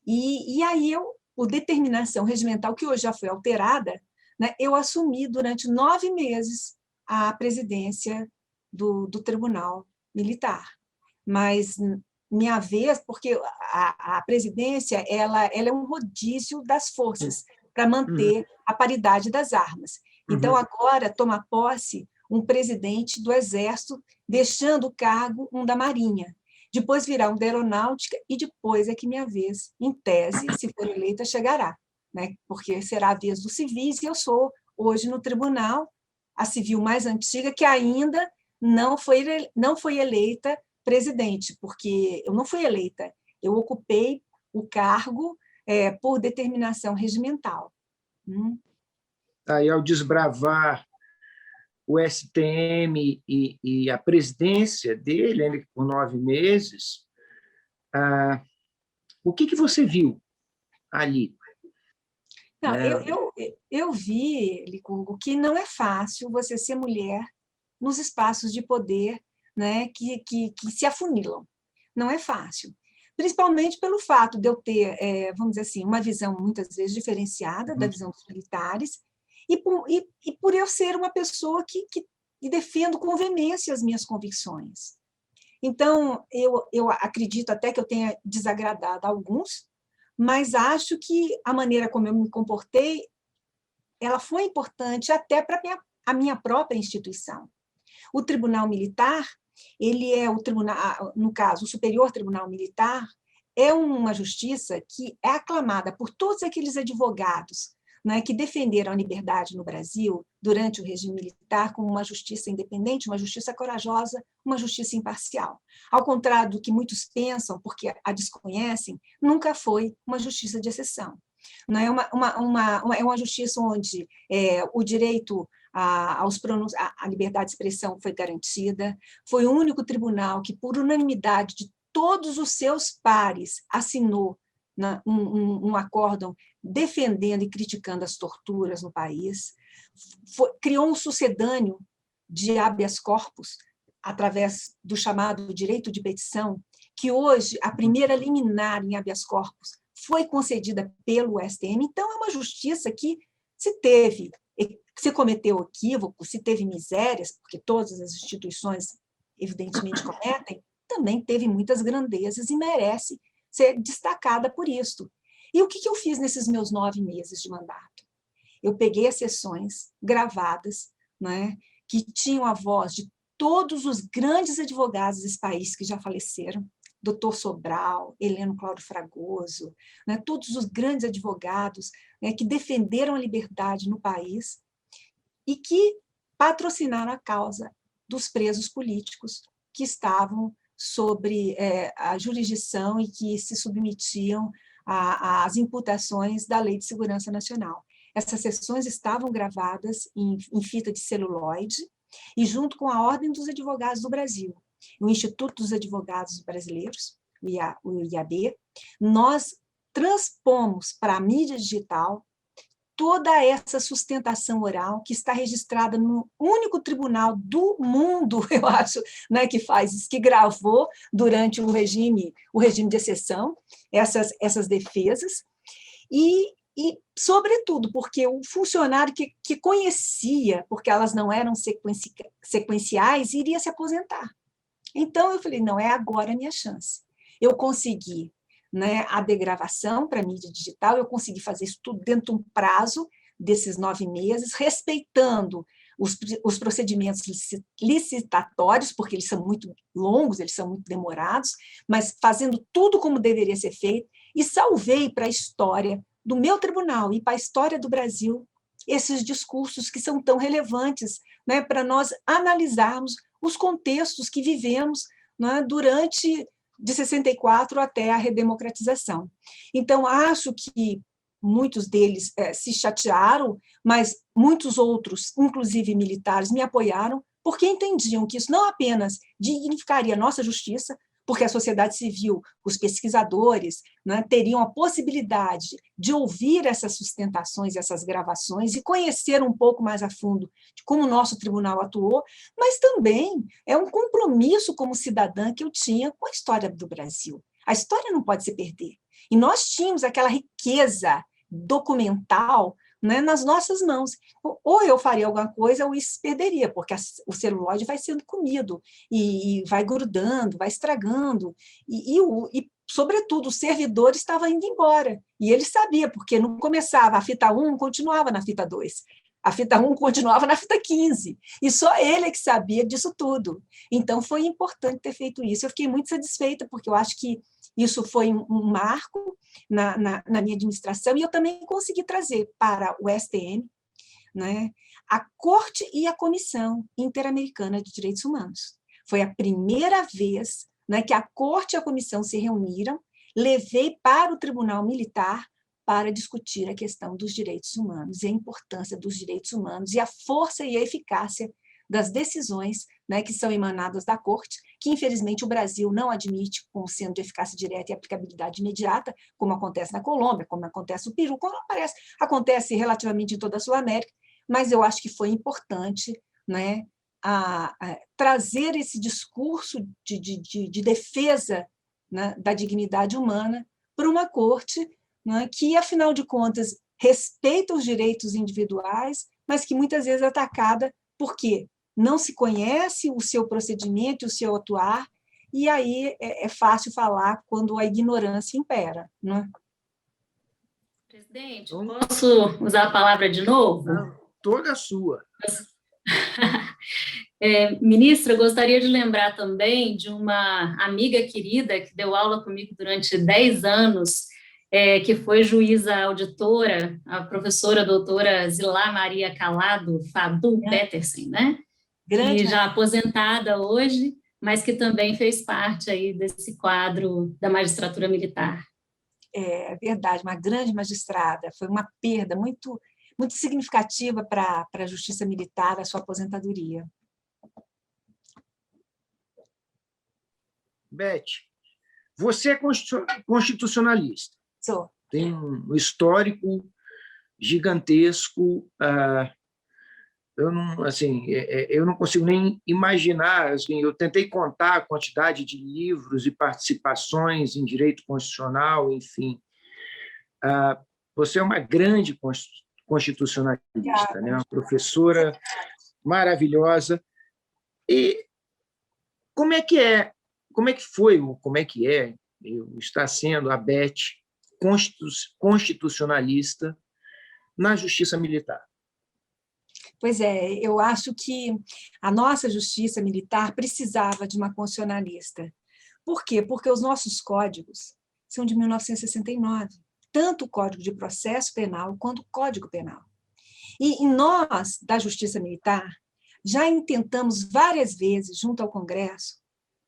e aí por determinação regimental, que hoje já foi alterada, né, eu assumi durante 9 meses à presidência do Tribunal Militar. Mas minha vez, porque a presidência ela é um rodízio das forças para manter a paridade das armas. Então, agora toma posse um presidente do Exército, deixando o cargo um da Marinha. Depois virá um da Aeronáutica e depois é que minha vez, em tese, se for eleita, chegará, né? Porque será a vez dos civis e eu sou, hoje, no tribunal, a civil mais antiga, que ainda não foi eleita presidente, porque eu não fui eleita, eu ocupei o cargo por determinação regimental. Aí, ao desbravar o STM e a presidência dele, ainda por 9 meses, o que você viu ali? Não, eu vi, Licurgo, que não é fácil você ser mulher nos espaços de poder, né, que se afunilam. Não é fácil. Principalmente pelo fato de eu ter, vamos dizer assim, uma visão muitas vezes diferenciada da visão dos militares, e por eu ser uma pessoa que defendo com veemência as minhas convicções. Então, eu acredito até que eu tenha desagradado a alguns, mas acho que a maneira como eu me comportei, ela foi importante até para a minha própria instituição. O Tribunal Militar, ele é o tribunal, no caso, o Superior Tribunal Militar, é uma justiça que é aclamada por todos aqueles advogados, né, que defenderam a liberdade no Brasil durante o regime militar como uma justiça independente, uma justiça corajosa, uma justiça imparcial. Ao contrário do que muitos pensam, porque a desconhecem, nunca foi uma justiça de exceção. Não é uma justiça onde o direito a liberdade de expressão foi garantida, foi o único tribunal que, por unanimidade de todos os seus pares, assinou um acórdão defendendo e criticando as torturas no país, criou um sucedâneo de habeas corpus, através do chamado direito de petição, que hoje a primeira liminar em habeas corpus foi concedida pelo STM. Então, é uma justiça que se cometeu equívoco, se teve misérias, porque todas as instituições evidentemente cometem, também teve muitas grandezas e merece ser destacada por isto. E o que eu fiz nesses meus 9 meses de mandato? Eu peguei as sessões gravadas, né, que tinham a voz de todos os grandes advogados desse país que já faleceram, Dr. Sobral, Heleno Cláudio Fragoso, né, todos os grandes advogados, né, que defenderam a liberdade no país e que patrocinaram a causa dos presos políticos que estavam sobre a jurisdição e que se submetiam às imputações da Lei de Segurança Nacional. Essas sessões estavam gravadas em fita de celuloide e junto com a Ordem dos Advogados do Brasil, o Instituto dos Advogados Brasileiros, o IAB, nós transpomos para a mídia digital toda essa sustentação oral que está registrada no único tribunal do mundo, eu acho, né, que faz isso, que gravou durante o regime de exceção, essas defesas, e sobretudo, porque o funcionário que conhecia, porque elas não eram sequenciais, iria se aposentar. Então, eu falei, não, é agora a minha chance. Eu consegui, né, a degravação para a mídia digital, eu consegui fazer isso tudo dentro de um prazo desses 9 meses, respeitando os procedimentos licitatórios, porque eles são muito longos, eles são muito demorados, mas fazendo tudo como deveria ser feito, e salvei para a história do meu tribunal e para a história do Brasil esses discursos que são tão relevantes, né, para nós analisarmos os contextos que vivemos, né, durante de 64 até a redemocratização. Então, acho que muitos deles se chatearam, mas muitos outros, inclusive militares, me apoiaram, porque entendiam que isso não apenas dignificaria a nossa justiça, porque a sociedade civil, os pesquisadores, né, teriam a possibilidade de ouvir essas sustentações, essas gravações e conhecer um pouco mais a fundo de como o nosso tribunal atuou, mas também é um compromisso como cidadã que eu tinha com a história do Brasil. A história não pode se perder. E nós tínhamos aquela riqueza documental né, nas nossas mãos. Ou eu faria alguma coisa, ou isso se perderia, porque o celulóide vai sendo comido, e vai grudando, vai estragando, e sobretudo, o servidor estava indo embora, e ele sabia, porque não começava a fita 1, continuava na fita 2. A fita 1 continuava na fita 15, e só ele é que sabia disso tudo. Então, foi importante ter feito isso. Eu fiquei muito satisfeita, porque eu acho que isso foi um marco na minha administração, e eu também consegui trazer para o STM, né, a Corte e a Comissão Interamericana de Direitos Humanos. Foi a primeira vez, né, que a Corte e a Comissão se reuniram, levei para o Tribunal Militar para discutir a questão dos direitos humanos e a importância dos direitos humanos e a força e a eficácia das decisões, né, que são emanadas da Corte, que, infelizmente, o Brasil não admite como sendo de eficácia direta e aplicabilidade imediata, como acontece na Colômbia, como acontece no Peru, como acontece relativamente em toda a Sul-América, mas eu acho que foi importante, né, a trazer esse discurso de defesa, né, da dignidade humana para uma Corte, né, que, afinal de contas, respeita os direitos individuais, mas que muitas vezes é atacada porque não se conhece o seu procedimento, o seu atuar, e aí é fácil falar quando a ignorância impera, não é? Presidente, posso usar a palavra de novo? Toda sua. Ministra, eu gostaria de lembrar também de uma amiga querida que deu aula comigo durante 10 anos, que foi juíza auditora, a professora doutora Zilá Maria Calado Fadu Petersen, né? Grande, que já aposentada hoje, mas que também fez parte aí desse quadro da magistratura militar. É verdade, uma grande magistrada, foi uma perda muito, muito significativa para a justiça militar, a sua aposentadoria. Beth, você é constitucionalista. Sou. Tem um histórico gigantesco. Eu não consigo nem imaginar. Assim, eu tentei contar a quantidade de livros e participações em direito constitucional, enfim. Você é uma grande constitucionalista, né? Uma professora maravilhosa. E como é que está sendo a Beth constitucionalista na Justiça Militar? Pois é, eu acho que a nossa justiça militar precisava de uma constitucionalista. Por quê? Porque os nossos códigos são de 1969, tanto o Código de Processo Penal quanto o Código Penal. E nós, da Justiça Militar, já intentamos várias vezes, junto ao Congresso,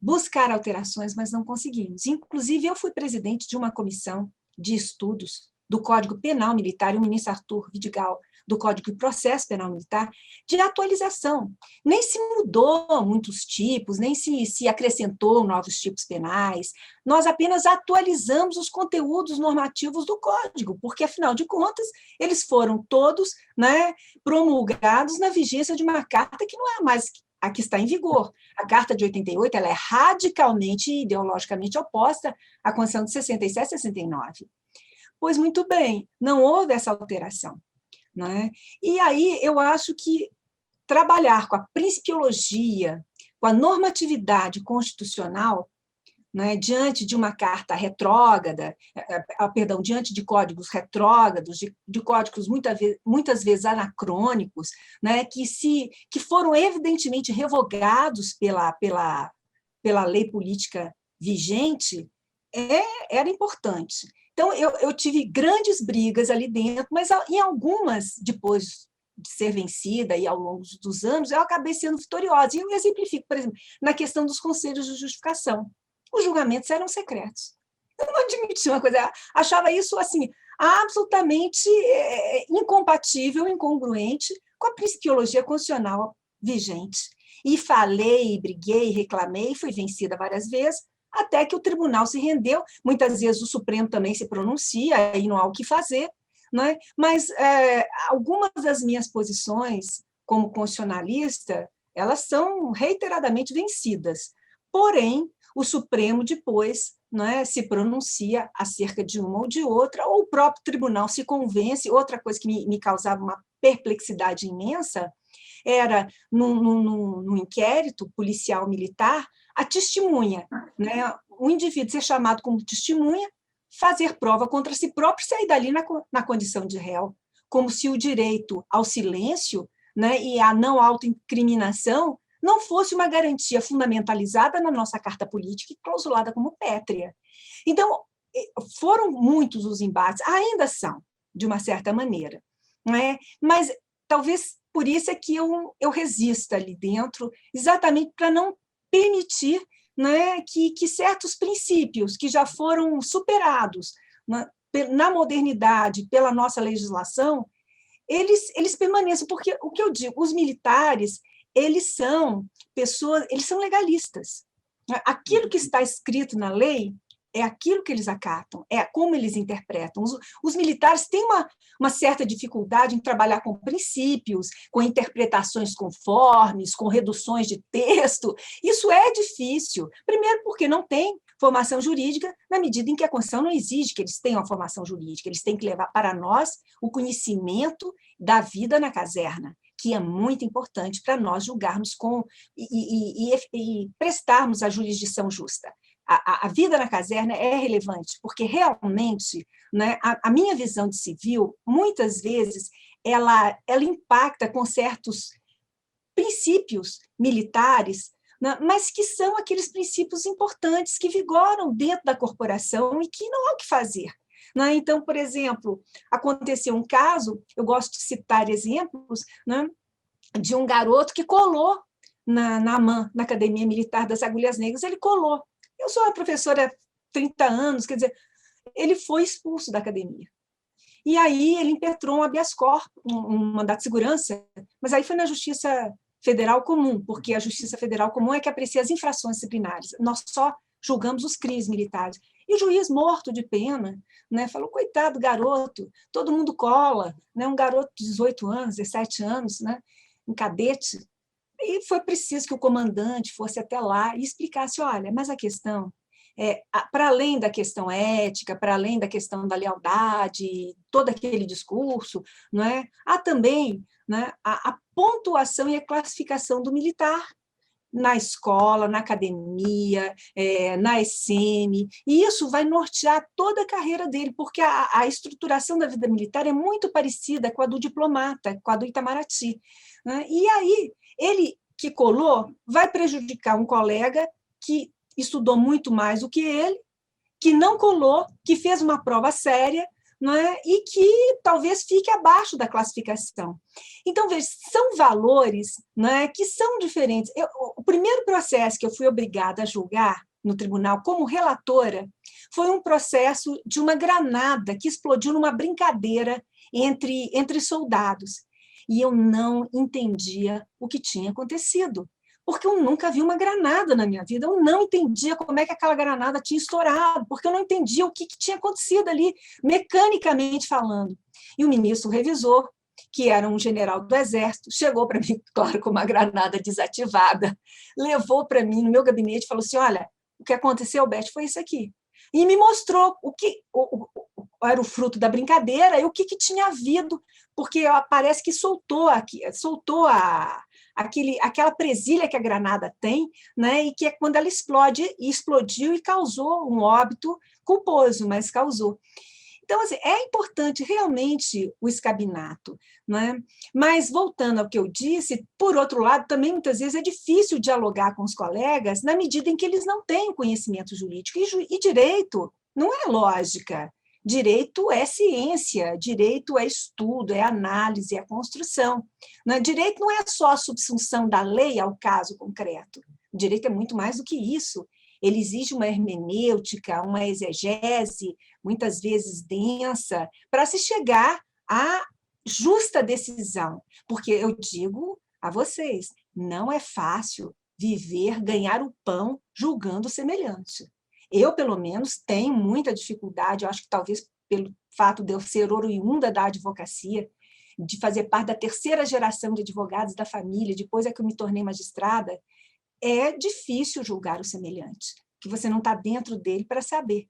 buscar alterações, mas não conseguimos. Inclusive, eu fui presidente de uma comissão de estudos do Código Penal Militar, e o ministro Arthur Vidigal, do Código de Processo Penal Militar, de atualização. Nem se mudou muitos tipos, nem se acrescentou novos tipos penais, nós apenas atualizamos os conteúdos normativos do Código, porque, afinal de contas, eles foram todos, né, promulgados na vigência de uma carta que não é mais a que está em vigor. A Carta de 88 ela é radicalmente e ideologicamente oposta à Constituição de 67 e 69. Pois muito bem, não houve essa alteração. Né? E aí eu acho que trabalhar com a principiologia, com a normatividade constitucional, né, diante de uma carta retrógrada, diante de códigos retrógrados, de códigos muitas vezes anacrônicos, né, que foram evidentemente revogados pela lei política vigente, era importante. Então, eu tive grandes brigas ali dentro, mas em algumas, depois de ser vencida e ao longo dos anos, eu acabei sendo vitoriosa. E eu exemplifico, por exemplo, na questão dos conselhos de justificação. Os julgamentos eram secretos. Eu não admitia uma coisa, achava isso assim, absolutamente incompatível, incongruente com a principiologia constitucional vigente. E falei, briguei, reclamei, fui vencida várias vezes, até que o tribunal se rendeu. Muitas vezes o Supremo também se pronuncia, aí não há o que fazer, né? Mas algumas das minhas posições como constitucionalista, elas são reiteradamente vencidas. Porém, o Supremo depois, não é, se pronuncia acerca de uma ou de outra, ou o próprio tribunal se convence. Outra coisa que me causava uma perplexidade imensa era, num inquérito policial militar, a testemunha, né, o indivíduo ser chamado como testemunha, fazer prova contra si próprio e sair dali na condição de réu, como se o direito ao silêncio, né, e à não autoincriminação não fosse uma garantia fundamentalizada na nossa Carta Política e clausulada como pétrea. Então, foram muitos os embates, ainda são, de uma certa maneira, né? Mas talvez por isso é que eu resisto ali dentro, exatamente para não permitir, né, que certos princípios que já foram superados, né, na modernidade, pela nossa legislação, eles permaneçam, porque o que eu digo, os militares, eles são pessoas, eles são legalistas. Aquilo que está escrito na lei é aquilo que eles acatam, é como eles interpretam. Os militares têm uma certa dificuldade em trabalhar com princípios, com interpretações conformes, com reduções de texto. Isso é difícil. Primeiro, porque não tem formação jurídica, na medida em que a Constituição não exige que eles tenham a formação jurídica, eles têm que levar para nós o conhecimento da vida na caserna, que é muito importante para nós julgarmos e prestarmos a jurisdição justa. A vida na caserna é relevante, porque realmente, né, a minha visão de civil, muitas vezes, ela impacta com certos princípios militares, né, mas que são aqueles princípios importantes que vigoram dentro da corporação e que não há o que fazer. Né? Então, por exemplo, aconteceu um caso, eu gosto de citar exemplos, né, de um garoto que colou na AMAN, na Academia Militar das Agulhas Negras, ele colou. Eu sou uma professora há 30 anos, quer dizer, ele foi expulso da academia. E aí ele impetrou um habeas corpus, um mandato de segurança, mas aí foi na Justiça Federal Comum, porque a Justiça Federal Comum é que aprecia as infrações disciplinares. Nós só julgamos os crimes militares. E o juiz, morto de pena, né, falou, coitado garoto, todo mundo cola, né, um garoto de 18 anos, 17 anos, né, um cadete. E foi preciso que o comandante fosse até lá e explicasse, olha, mas a questão, para além da questão ética, para além da questão da lealdade, todo aquele discurso, não é? Há também, né, a pontuação e a classificação do militar na escola, na academia, na ESSEMI, e isso vai nortear toda a carreira dele, porque a estruturação da vida militar é muito parecida com a do diplomata, com a do Itamaraty. Né? E aí, ele que colou vai prejudicar um colega que estudou muito mais do que ele, que não colou, que fez uma prova séria, não é? E que talvez fique abaixo da classificação. Então, veja, são valores, não é, que são diferentes. O primeiro processo que eu fui obrigada a julgar no tribunal como relatora foi um processo de uma granada que explodiu numa brincadeira entre soldados. E eu não entendia o que tinha acontecido, porque eu nunca vi uma granada na minha vida, eu não entendia como é que aquela granada tinha estourado, porque eu não entendia o que tinha acontecido ali, mecanicamente falando. E o ministro revisor, que era um general do Exército, chegou para mim, claro, com uma granada desativada, levou para mim no meu gabinete e falou assim, olha, o que aconteceu, Beth, foi isso aqui. E me mostrou o que era o fruto da brincadeira e o que tinha havido, porque parece que soltou aquela presilha que a granada tem, né, e que é quando ela explode, e explodiu e causou um óbito culposo, mas causou. Então, assim, é importante realmente o escabinato, né? Mas, voltando ao que eu disse, por outro lado, também muitas vezes é difícil dialogar com os colegas na medida em que eles não têm conhecimento jurídico. E direito não é lógica. Direito é ciência, direito é estudo, é análise, é construção. Direito não é só a subsunção da lei ao caso concreto. O direito é muito mais do que isso. Ele exige uma hermenêutica, uma exegese, muitas vezes densa, para se chegar à justa decisão. Porque eu digo a vocês, não é fácil viver, ganhar o pão julgando o semelhante. Eu, pelo menos, tenho muita dificuldade, eu acho que talvez pelo fato de eu ser oriunda da advocacia, de fazer parte da terceira geração de advogados da família, depois é que eu me tornei magistrada, é difícil julgar o semelhante. que você não está dentro dele para saber.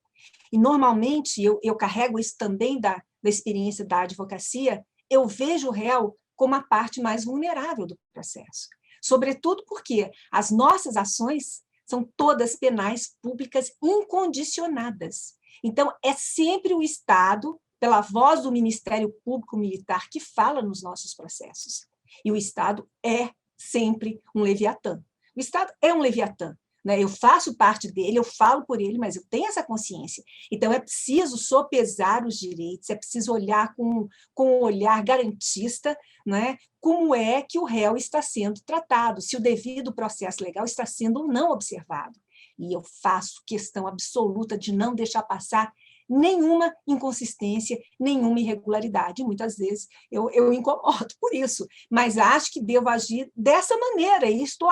E, normalmente, eu carrego isso também da experiência da advocacia, eu vejo o réu como a parte mais vulnerável do processo. Sobretudo porque as nossas ações são todas penais públicas incondicionadas. Então, é sempre o Estado, pela voz do Ministério Público Militar, que fala nos nossos processos. E o Estado é sempre um leviatã. O Estado é um leviatã, né? Eu faço parte dele, eu falo por ele, mas eu tenho essa consciência. Então, é preciso sopesar os direitos, é preciso olhar com um olhar garantista, né? Como é que o réu está sendo tratado, se o devido processo legal está sendo ou não observado. E eu faço questão absoluta de não deixar passar nenhuma inconsistência, nenhuma irregularidade. Muitas vezes eu incomodo por isso, mas acho que devo agir dessa maneira e estou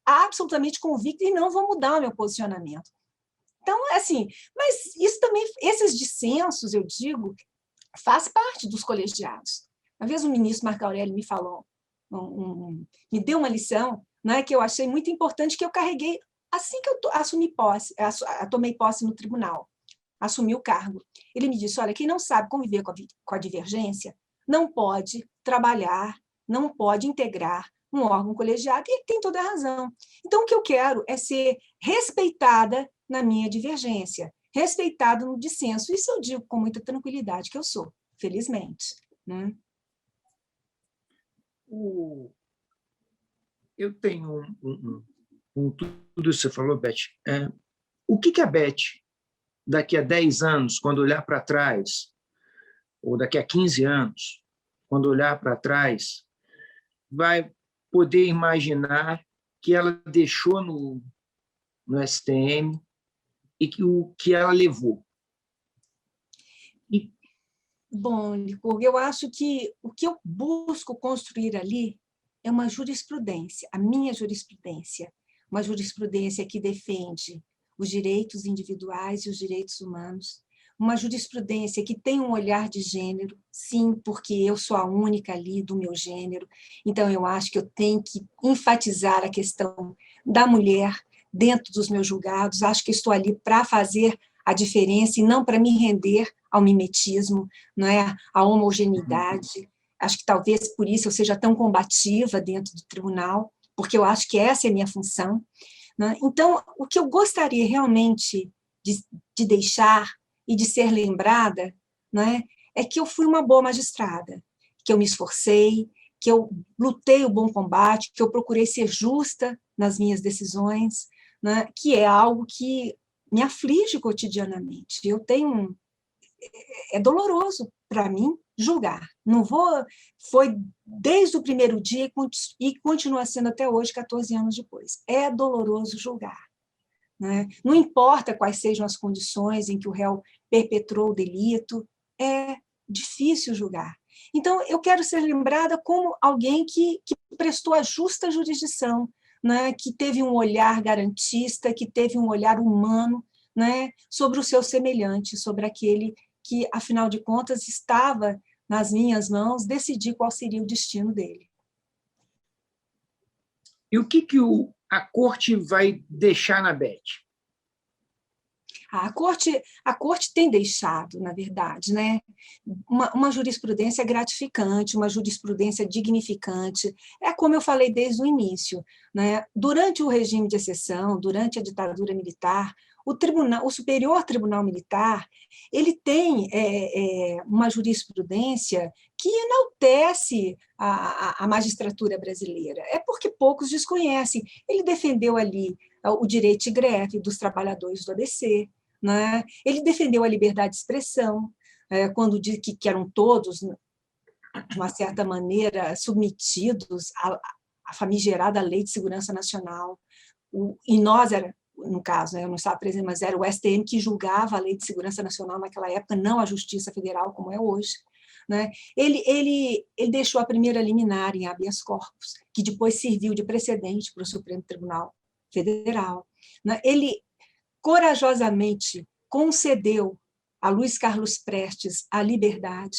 absolutamente convicta e não vou mudar o meu posicionamento. Então, assim, mas isso também, esses dissensos, eu digo, faz parte dos colegiados. Uma vez o ministro Marco Aurélio me falou, me deu uma lição, né, que eu achei muito importante, que eu carreguei assim que eu tomei posse no tribunal, assumi o cargo. Ele me disse, olha, quem não sabe conviver com a divergência não pode trabalhar, não pode integrar um órgão colegiado, e ele tem toda a razão. Então, o que eu quero é ser respeitada na minha divergência, respeitada no dissenso. Isso eu digo com muita tranquilidade que eu sou, felizmente. Né? Eu tenho tudo isso que você falou, Beth. O que a Beth, daqui a 10 anos, quando olhar para trás, ou daqui a 15 anos, quando olhar para trás, vai poder imaginar que ela deixou no STM e o que ela levou? Bom, Licurgo, eu acho que o que eu busco construir ali é uma jurisprudência, a minha jurisprudência, uma jurisprudência que defende os direitos individuais e os direitos humanos, uma jurisprudência que tem um olhar de gênero, sim, porque eu sou a única ali do meu gênero, então eu acho que eu tenho que enfatizar a questão da mulher dentro dos meus julgados, acho que estou ali para fazer a diferença e não para me render ao mimetismo, não é? À homogeneidade. Acho que talvez por isso eu seja tão combativa dentro do tribunal, porque eu acho que essa é a minha função. Né? Então, o que eu gostaria realmente de deixar e de ser lembrada, né, é que eu fui uma boa magistrada, que eu me esforcei, que eu lutei o bom combate, que eu procurei ser justa nas minhas decisões, né, que é algo que me aflige cotidianamente. É doloroso para mim julgar. Não vou, foi desde o primeiro dia e continua sendo até hoje, 14 anos depois. É doloroso julgar. Né? Não importa quais sejam as condições em que o réu perpetrou o delito, é difícil julgar. Então, eu quero ser lembrada como alguém que prestou a justa jurisdição, né? Que teve um olhar garantista, que teve um olhar humano, né? Sobre o seu semelhante, sobre aquele que, afinal de contas, estava nas minhas mãos decidir qual seria o destino dele. E o que a corte vai deixar na Beth? A corte tem deixado, na verdade, né, uma jurisprudência gratificante, uma jurisprudência dignificante. É como eu falei desde o início, né, durante o regime de exceção, durante a ditadura militar, o Superior Tribunal Militar, ele tem uma jurisprudência que enaltece a magistratura brasileira. É porque poucos desconhecem. Ele defendeu ali o direito de greve dos trabalhadores do ABC, né? Ele defendeu a liberdade de expressão, quando disse que eram todos, de uma certa maneira, submetidos à famigerada Lei de Segurança Nacional. E nós, no caso, eu não estava presente, mas era o STM que julgava a Lei de Segurança Nacional naquela época, não a Justiça Federal, como é hoje. Né? Ele deixou a primeira liminar em habeas corpus, que depois serviu de precedente para o Supremo Tribunal Federal. Né? Ele corajosamente concedeu a Luiz Carlos Prestes a liberdade,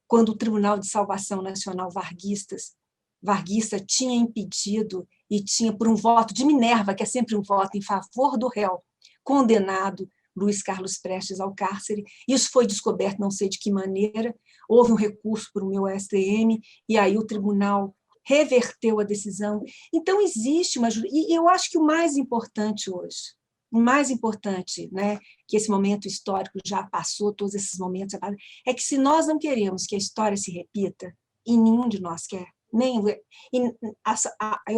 quando o Tribunal de Salvação Nacional varguista tinha impedido e tinha, por um voto de Minerva, que é sempre um voto em favor do réu, condenado Luiz Carlos Prestes ao cárcere. Isso foi descoberto, não sei de que maneira, houve um recurso para o meu STM, e aí o tribunal reverteu a decisão. Então, existe uma... E eu acho que o mais importante hoje, o mais importante, né, que esse momento histórico já passou, todos esses momentos já passaram, é que se nós não queremos que a história se repita, e nenhum de nós quer, nem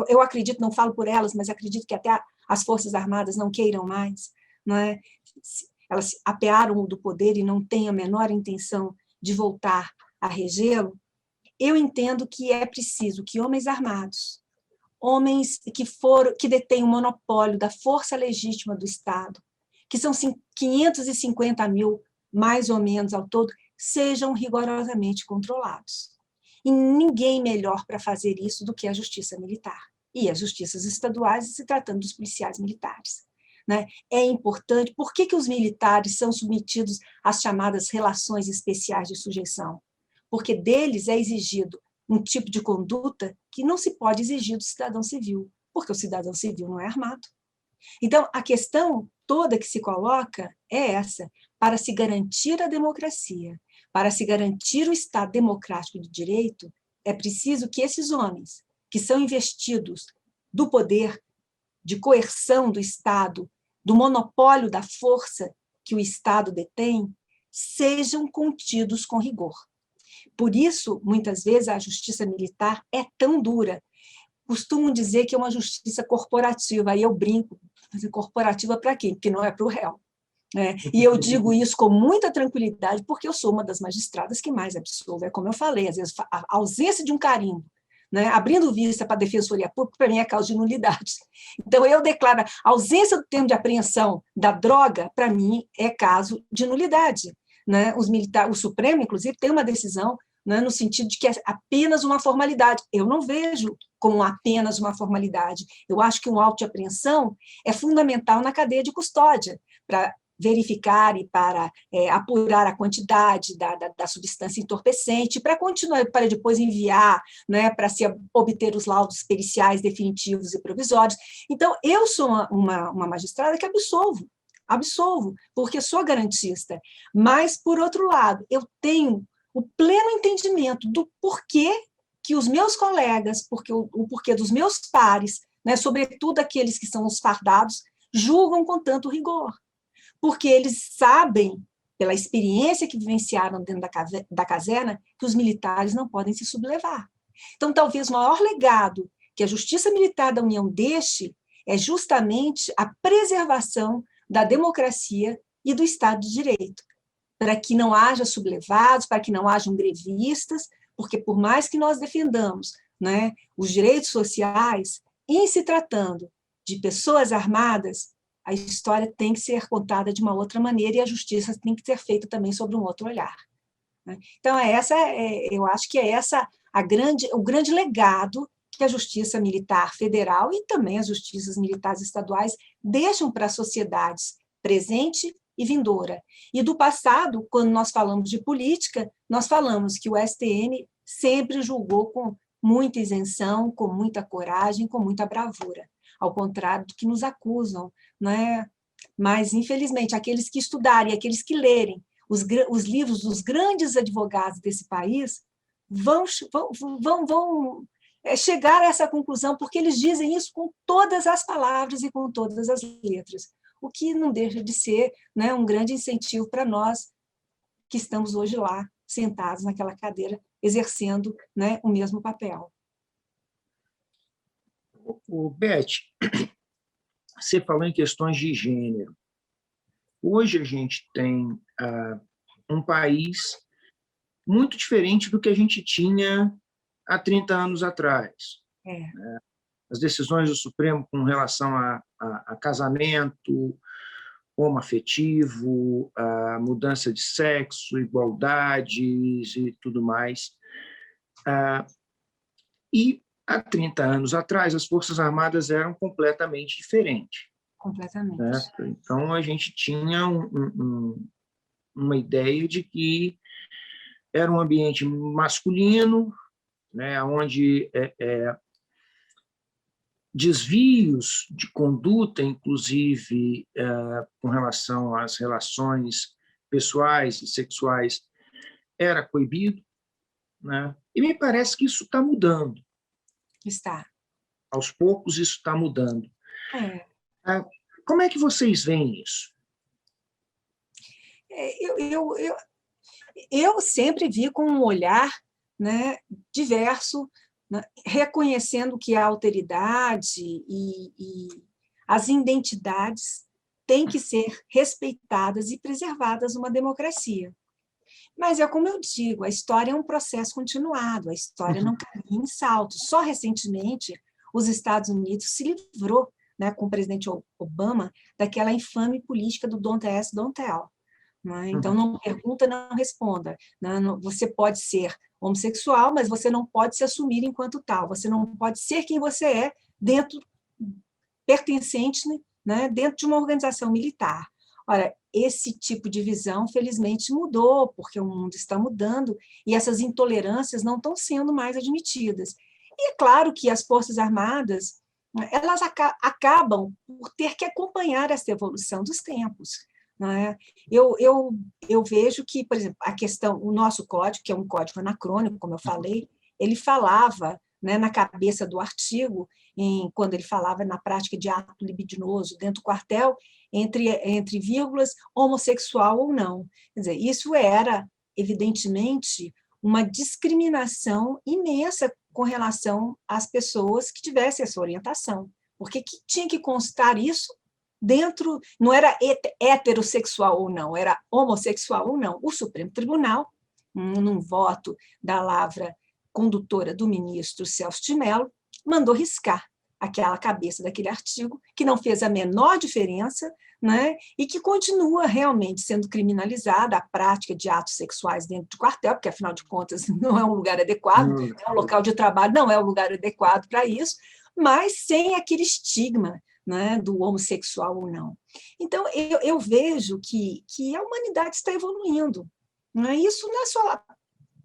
eu acredito, não falo por elas, mas acredito que até as Forças Armadas não queiram mais, não é? Elas apearam do poder e não têm a menor intenção de voltar a regê-lo. Eu entendo que é preciso que homens armados, homens que detêm o monopólio da força legítima do Estado, que são 550 mil, mais ou menos ao todo, sejam rigorosamente controlados. E ninguém melhor para fazer isso do que a Justiça Militar e as justiças estaduais, se tratando dos policiais militares. Né? É importante. Por que os militares são submetidos às chamadas relações especiais de sujeição? Porque deles é exigido um tipo de conduta que não se pode exigir do cidadão civil, porque o cidadão civil não é armado. Então, a questão toda que se coloca é essa: para se garantir a democracia, para se garantir o Estado democrático de direito, é preciso que esses homens, que são investidos do poder de coerção do Estado, do monopólio da força que o Estado detém, sejam contidos com rigor. Por isso, muitas vezes, a justiça militar é tão dura. Costumam dizer que é uma justiça corporativa, aí eu brinco, corporativa para quem? Porque não é para o réu. Né? E eu digo isso com muita tranquilidade, porque eu sou uma das magistradas que mais absolve. É como eu falei, às vezes, a ausência de um carimbo, né, abrindo vista para a Defensoria Pública, para mim é causa de nulidade. Então, eu declaro a ausência do termo de apreensão da droga, para mim, é caso de nulidade. Né? O Supremo, inclusive, tem uma decisão, né, no sentido de que é apenas uma formalidade. Eu não vejo como apenas uma formalidade. Eu acho que um auto de apreensão é fundamental na cadeia de custódia, para verificar e para apurar a quantidade da substância entorpecente, para continuar, para depois enviar, né, para se obter os laudos periciais definitivos e provisórios. Então, eu sou uma magistrada que absolvo, porque sou garantista. Mas, por outro lado, eu tenho o pleno entendimento do porquê que os meus colegas, o porquê dos meus pares, né, sobretudo aqueles que são os fardados, julgam com tanto rigor. Porque eles sabem, pela experiência que vivenciaram dentro da caserna, que os militares não podem se sublevar. Então, talvez o maior legado que a Justiça Militar da União deixe é justamente a preservação da democracia e do Estado de Direito, para que não haja sublevados, para que não hajam grevistas, porque por mais que nós defendamos, né, os direitos sociais, em se tratando de pessoas armadas, a história tem que ser contada de uma outra maneira e a justiça tem que ser feita também sobre um outro olhar. Né? Então, eu acho que é essa o grande legado que a Justiça Militar Federal e também as justiças militares estaduais deixam para as sociedades presente e vindoura. E do passado, quando nós falamos de política, nós falamos que o STM sempre julgou com muita isenção, com muita coragem, com muita bravura, ao contrário do que nos acusam, né? Mas, infelizmente, aqueles que estudarem, aqueles que lerem os livros dos grandes advogados desse país vão chegar a essa conclusão, porque eles dizem isso com todas as palavras e com todas as letras, o que não deixa de ser, né, um grande incentivo para nós que estamos hoje lá, sentados naquela cadeira, exercendo, né, o mesmo papel. Beth, você falou em questões de gênero. Hoje a gente tem um país muito diferente do que a gente tinha há 30 anos atrás. As decisões do Supremo com relação a casamento homoafetivo, a mudança de sexo, igualdades e tudo mais. E há 30 anos atrás, as Forças Armadas eram completamente diferentes. Completamente. Né? Então, a gente tinha uma ideia de que era um ambiente masculino, né, onde desvios de conduta, inclusive com relação às relações pessoais e sexuais, era coibido, né? E me parece que isso está mudando. Está. Aos poucos, isso está mudando. É. Como é que vocês veem isso? Eu sempre vi com um olhar, né, diverso, né, reconhecendo que a alteridade e as identidades têm que ser respeitadas e preservadas numa democracia. Mas é como eu digo, a história é um processo continuado, a história não caminha em saltos. Só recentemente, os Estados Unidos se livrou, né, com o presidente Obama, daquela infame política do don't ask, don't tell. Né? Então, não pergunta, não responda. Né? Você pode ser homossexual, mas você não pode se assumir enquanto tal. Você não pode ser quem você é dentro, pertencente, né, dentro de uma organização militar. Ora, esse tipo de visão, felizmente, mudou, porque o mundo está mudando e essas intolerâncias não estão sendo mais admitidas. E é claro que as Forças Armadas, elas acabam por ter que acompanhar essa evolução dos tempos. Né? Eu vejo que, por exemplo, a questão, o nosso código, que é um código anacrônico, como eu falei, ele falava, né, na cabeça do artigo, quando ele falava na prática de ato libidinoso dentro do quartel, entre vírgulas, homossexual ou não. Quer dizer, isso era, evidentemente, uma discriminação imensa com relação às pessoas que tivessem essa orientação, porque tinha que constar isso dentro, não era heterossexual ou não, era homossexual ou não. O Supremo Tribunal, num voto da lavra condutora do ministro Celso de Mello, mandou riscar aquela cabeça daquele artigo, que não fez a menor diferença, né, e que continua realmente sendo criminalizada a prática de atos sexuais dentro do quartel, porque, afinal de contas, não é um lugar adequado, o local de trabalho não é o lugar adequado para isso, mas sem aquele estigma, né, do homossexual ou não. Então, eu vejo que a humanidade está evoluindo. Né? Isso não é só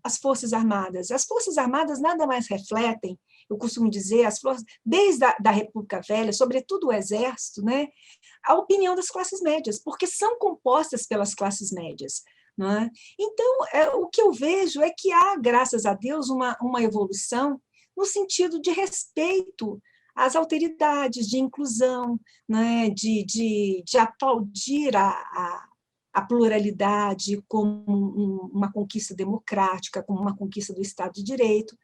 as Forças Armadas. As Forças Armadas nada mais refletem, eu costumo dizer, as forças, desde a República Velha, sobretudo o Exército, né, a opinião das classes médias, porque são compostas pelas classes médias. Não é? Então, o que eu vejo é que há, graças a Deus, uma evolução no sentido de respeito às alteridades, de inclusão, né, de aplaudir a pluralidade como uma conquista democrática, como uma conquista do Estado de Direito.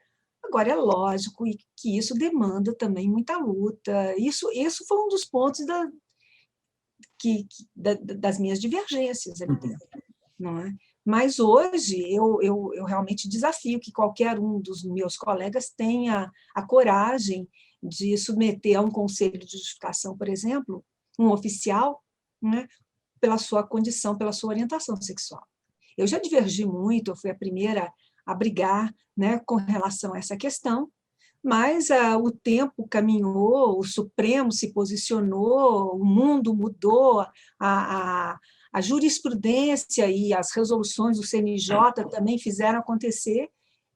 Agora, é lógico que isso demanda também muita luta. Isso foi um dos pontos das minhas divergências ali dentro. Não é? Mas hoje eu realmente desafio que qualquer um dos meus colegas tenha a coragem de submeter a um conselho de justificação, por exemplo, um oficial, né, pela sua condição, pela sua orientação sexual. Eu já divergi muito, eu fui a primeira a brigar, né, com relação a essa questão, mas o tempo caminhou, o Supremo se posicionou, o mundo mudou, a jurisprudência e as resoluções do CNJ também fizeram acontecer,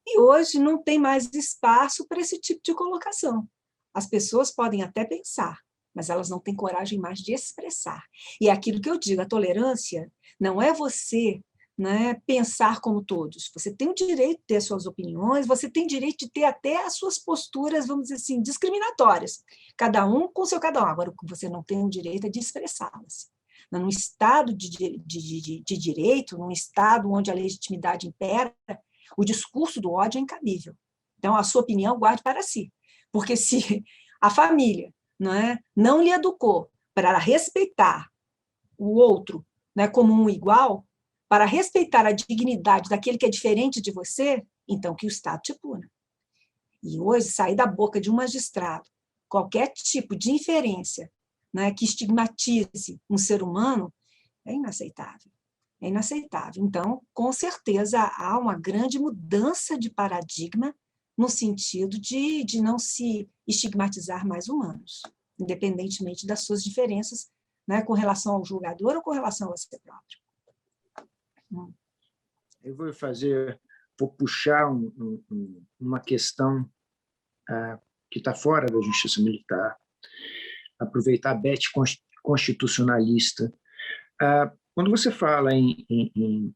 e hoje não tem mais espaço para esse tipo de colocação. As pessoas podem até pensar, mas elas não têm coragem mais de expressar. E é aquilo que eu digo, a tolerância não é você, né, pensar como todos. Você tem o direito de ter suas opiniões, você tem direito de ter até as suas posturas, vamos dizer assim, discriminatórias. Cada um com seu cada um. Agora, o que você não tem o direito é de expressá-las. Num Estado de direito, num Estado onde a legitimidade impera, o discurso do ódio é incabível. Então, a sua opinião guarde para si. Porque se a família, não lhe educou para respeitar o outro, né, como um igual, para respeitar a dignidade daquele que é diferente de você, então que o Estado te puna. E hoje, sair da boca de um magistrado qualquer tipo de inferência, né, que estigmatize um ser humano é inaceitável. É inaceitável. Então, com certeza, há uma grande mudança de paradigma no sentido de não se estigmatizar mais humanos, independentemente das suas diferenças, né, com relação ao julgador ou com relação a você próprio. Eu vou puxar uma questão que está fora da justiça militar, aproveitar a Beth constitucionalista. Quando você fala em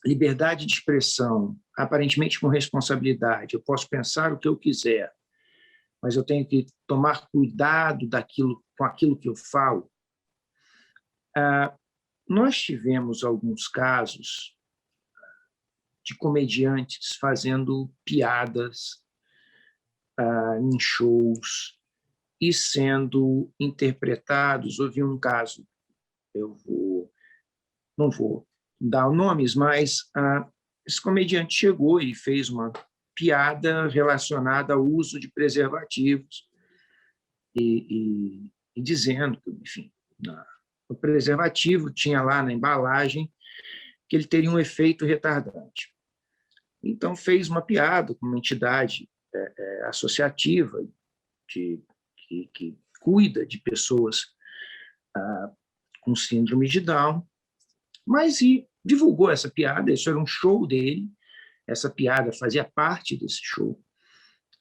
liberdade de expressão, aparentemente com responsabilidade, eu posso pensar o que eu quiser, mas eu tenho que tomar cuidado com aquilo que eu falo. Nós tivemos alguns casos de comediantes fazendo piadas em shows e sendo interpretados. Houve um caso, não vou dar nomes, mas esse comediante chegou e fez uma piada relacionada ao uso de preservativos e dizendo que, enfim, o preservativo tinha lá na embalagem que ele teria um efeito retardante. Então, fez uma piada com uma entidade associativa que cuida de pessoas com síndrome de Down, mas divulgou essa piada. Isso era um show dele, essa piada fazia parte desse show.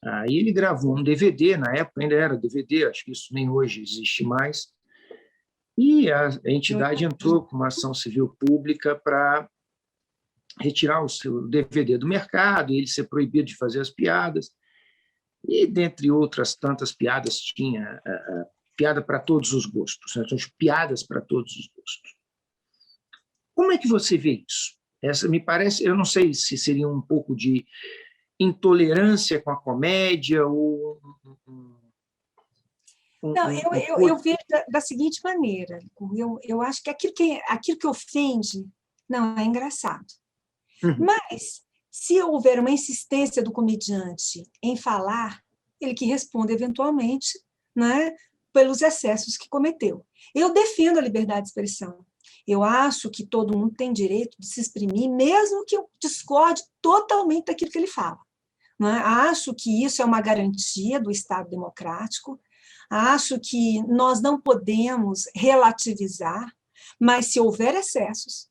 Aí ele gravou um DVD, na época ainda era DVD, acho que isso nem hoje existe mais, e a entidade entrou com uma ação civil pública para retirar o seu DVD do mercado, e ele ser proibido de fazer as piadas. E, dentre outras tantas piadas, tinha piada para todos os gostos, né? São piadas para todos os gostos. Como é que você vê isso? Essa me parece, eu não sei se seria um pouco de intolerância com a comédia ou não, eu vejo da seguinte maneira. Eu acho que aquilo que ofende não é engraçado. Mas, se houver uma insistência do comediante em falar, ele que responde eventualmente, né, pelos excessos que cometeu. Eu defendo a liberdade de expressão. Eu acho que todo mundo tem direito de se exprimir, mesmo que eu discorde totalmente daquilo que ele fala. Né? Acho que isso é uma garantia do Estado democrático. Acho que nós não podemos relativizar, mas se houver excessos,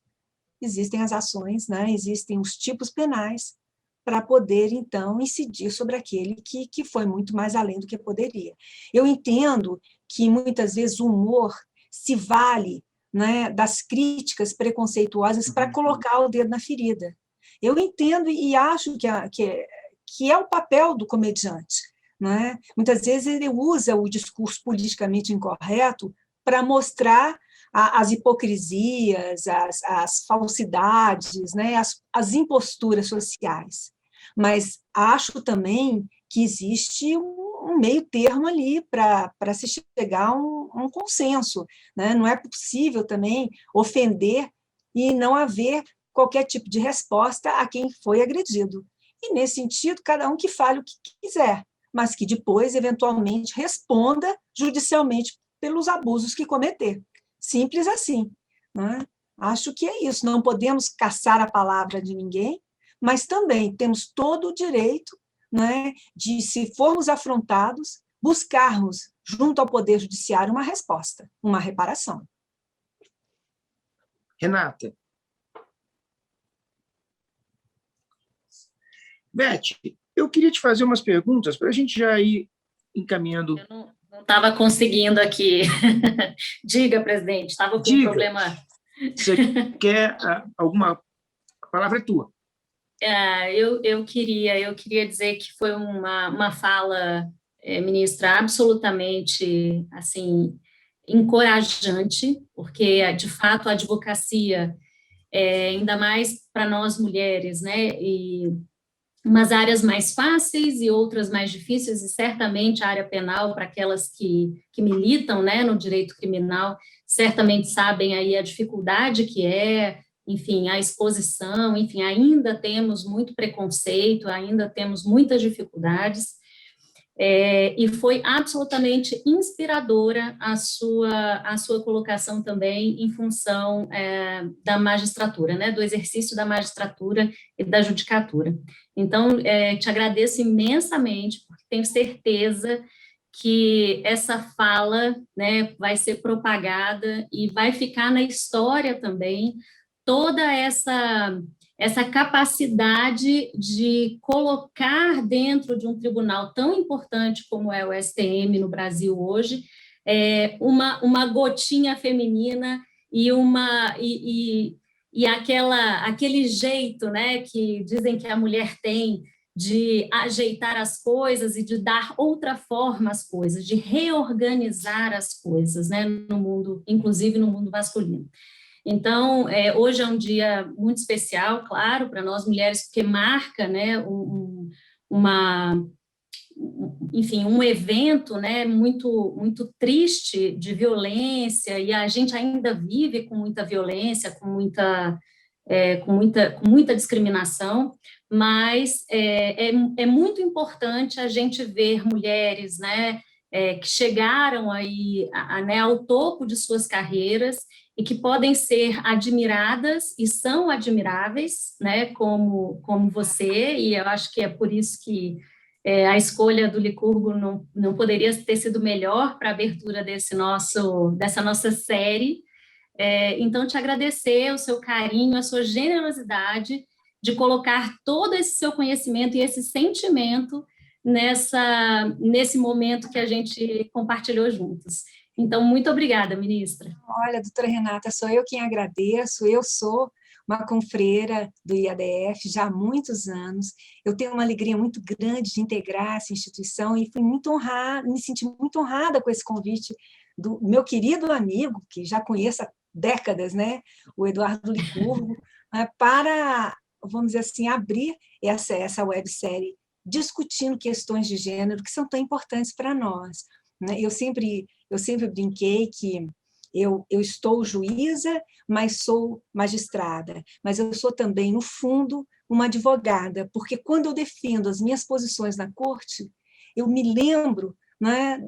existem as ações, né? Existem os tipos penais para poder, então, incidir sobre aquele que foi muito mais além do que poderia. Eu entendo que, muitas vezes, o humor se vale, né, das críticas preconceituosas para colocar o dedo na ferida. Eu entendo e acho que é o papel do comediante. Né? Muitas vezes ele usa o discurso politicamente incorreto para mostrar as hipocrisias, as falsidades, né? as imposturas sociais. Mas acho também que existe um meio termo ali para se chegar a um consenso. Né? Não é possível também ofender e não haver qualquer tipo de resposta a quem foi agredido. E, nesse sentido, cada um que fale o que quiser, mas que depois, eventualmente, responda judicialmente pelos abusos que cometer. Simples assim. Né? Acho que é isso. Não podemos caçar a palavra de ninguém, mas também temos todo o direito, né, de, se formos afrontados, buscarmos, junto ao Poder Judiciário, uma resposta, uma reparação. Renata. Beth, eu queria te fazer umas perguntas para a gente já ir encaminhando. Eu não estava conseguindo aqui. Diga, presidente, estava com um problema. Você quer alguma... A palavra é tua. Eu queria dizer que foi uma fala, ministra, absolutamente assim, encorajante, porque, de fato, a advocacia, ainda mais para nós mulheres, né, e umas áreas mais fáceis e outras mais difíceis, e certamente a área penal, para aquelas que militam, né, no direito criminal, certamente sabem aí a dificuldade que é, enfim, a exposição, enfim, ainda temos muito preconceito, ainda temos muitas dificuldades, e foi absolutamente inspiradora a sua colocação também em função da magistratura, né, do exercício da magistratura e da judicatura. Então, te agradeço imensamente, porque tenho certeza que essa fala, né, vai ser propagada e vai ficar na história também toda essa capacidade de colocar dentro de um tribunal tão importante como é o STM no Brasil hoje, uma gotinha feminina e aquele jeito, né, que dizem que a mulher tem de ajeitar as coisas e de dar outra forma às coisas, de reorganizar as coisas, né, no mundo, inclusive no mundo masculino. Então, hoje é um dia muito especial, claro, para nós mulheres, porque marca, né, enfim, um evento, né, muito, muito triste de violência, e a gente ainda vive com muita violência, com muita discriminação, mas é muito importante a gente ver mulheres, né, que chegaram aí, né, ao topo de suas carreiras e que podem ser admiradas e são admiráveis, né, como você, e eu acho que é por isso que a escolha do Licurgo não poderia ter sido melhor para a abertura dessa nossa série. Então, te agradecer o seu carinho, a sua generosidade de colocar todo esse seu conhecimento e esse sentimento nesse momento que a gente compartilhou juntos. Então, muito obrigada, ministra. Olha, doutora Renata, sou eu quem agradeço. Eu sou uma confreira do IADF já há muitos anos. Eu tenho uma alegria muito grande de integrar essa instituição e fui muito honrada, me senti muito honrada com esse convite do meu querido amigo, que já conheço há décadas, né, o Eduardo Licurgo, para, vamos dizer assim, abrir essa websérie discutindo questões de gênero que são tão importantes para nós. Eu sempre brinquei que eu estou juíza, mas sou magistrada, mas eu sou também, no fundo, uma advogada, porque quando eu defendo as minhas posições na corte, eu me lembro, né,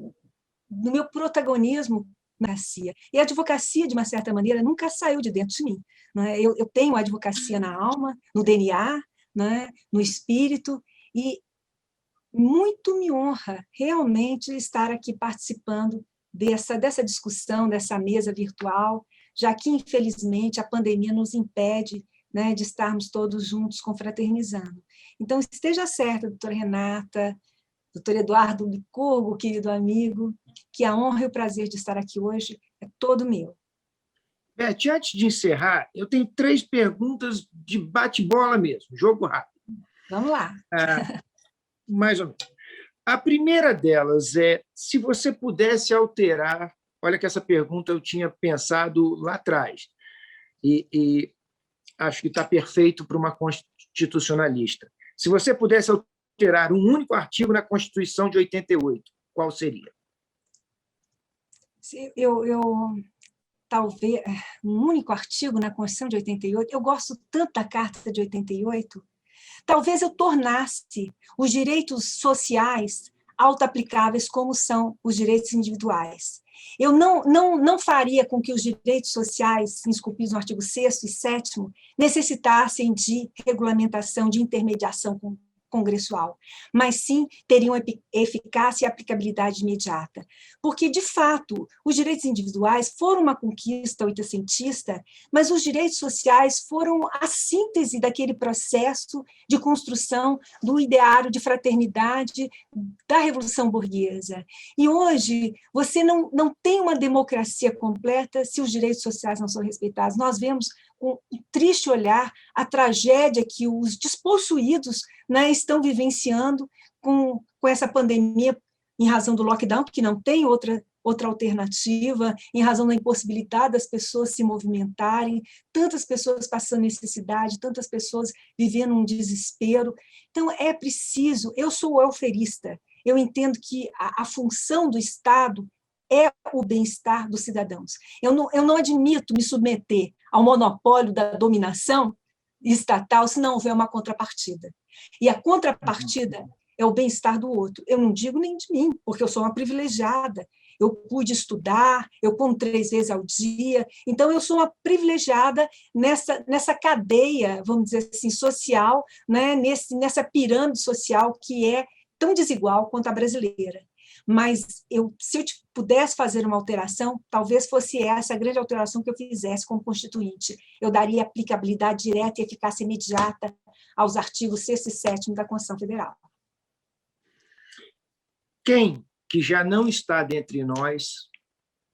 do meu protagonismo na advocacia. E a advocacia, de uma certa maneira, nunca saiu de dentro de mim. Né? Eu tenho a advocacia na alma, no DNA, né, no espírito, e muito me honra realmente estar aqui participando dessa discussão, dessa mesa virtual, já que, infelizmente, a pandemia nos impede, né, de estarmos todos juntos confraternizando. Então, esteja certa, doutora Renata, doutor Eduardo Licurgo, querido amigo, que a honra e o prazer de estar aqui hoje é todo meu. Beth, antes de encerrar, eu tenho 3 perguntas de bate-bola mesmo, jogo rápido. Vamos lá. Mais ou menos. A primeira delas é, se você pudesse alterar, olha que essa pergunta eu tinha pensado lá atrás, e acho que está perfeito para uma constitucionalista. Se você pudesse alterar um único artigo na Constituição de 88, qual seria? Talvez, um único artigo na Constituição de 88, eu gosto tanto da Carta de 88, talvez eu tornasse os direitos sociais auto-aplicáveis como são os direitos individuais. Eu não faria com que os direitos sociais, esculpidos no artigo 6º e 7º, necessitassem de regulamentação, de intermediação congressual, mas sim teriam eficácia e aplicabilidade imediata. Porque, de fato, os direitos individuais foram uma conquista oitocentista, mas os direitos sociais foram a síntese daquele processo de construção do ideário de fraternidade da Revolução Burguesa. E hoje, você não tem uma democracia completa se os direitos sociais não são respeitados. Nós vemos com um triste olhar a tragédia que os despossuídos, né, estão vivenciando com essa pandemia em razão do lockdown, que não tem outra alternativa, em razão da impossibilidade das pessoas se movimentarem, tantas pessoas passando necessidade, tantas pessoas vivendo um desespero. Então, é preciso, eu sou welfarista, eu entendo que a função do Estado é o bem-estar dos cidadãos. Eu não admito me submeter ao monopólio da dominação estatal se não houver uma contrapartida. E a contrapartida é o bem-estar do outro. Eu não digo nem de mim, porque eu sou uma privilegiada. Eu pude estudar, eu como 3 vezes ao dia, então eu sou uma privilegiada nessa cadeia, vamos dizer assim, social, né? Nessa pirâmide social que é tão desigual quanto a brasileira. mas se eu pudesse fazer uma alteração, talvez fosse essa a grande alteração que eu fizesse como constituinte. Eu daria aplicabilidade direta e eficácia imediata aos artigos 6º e 7º da Constituição Federal. Quem que já não está dentre nós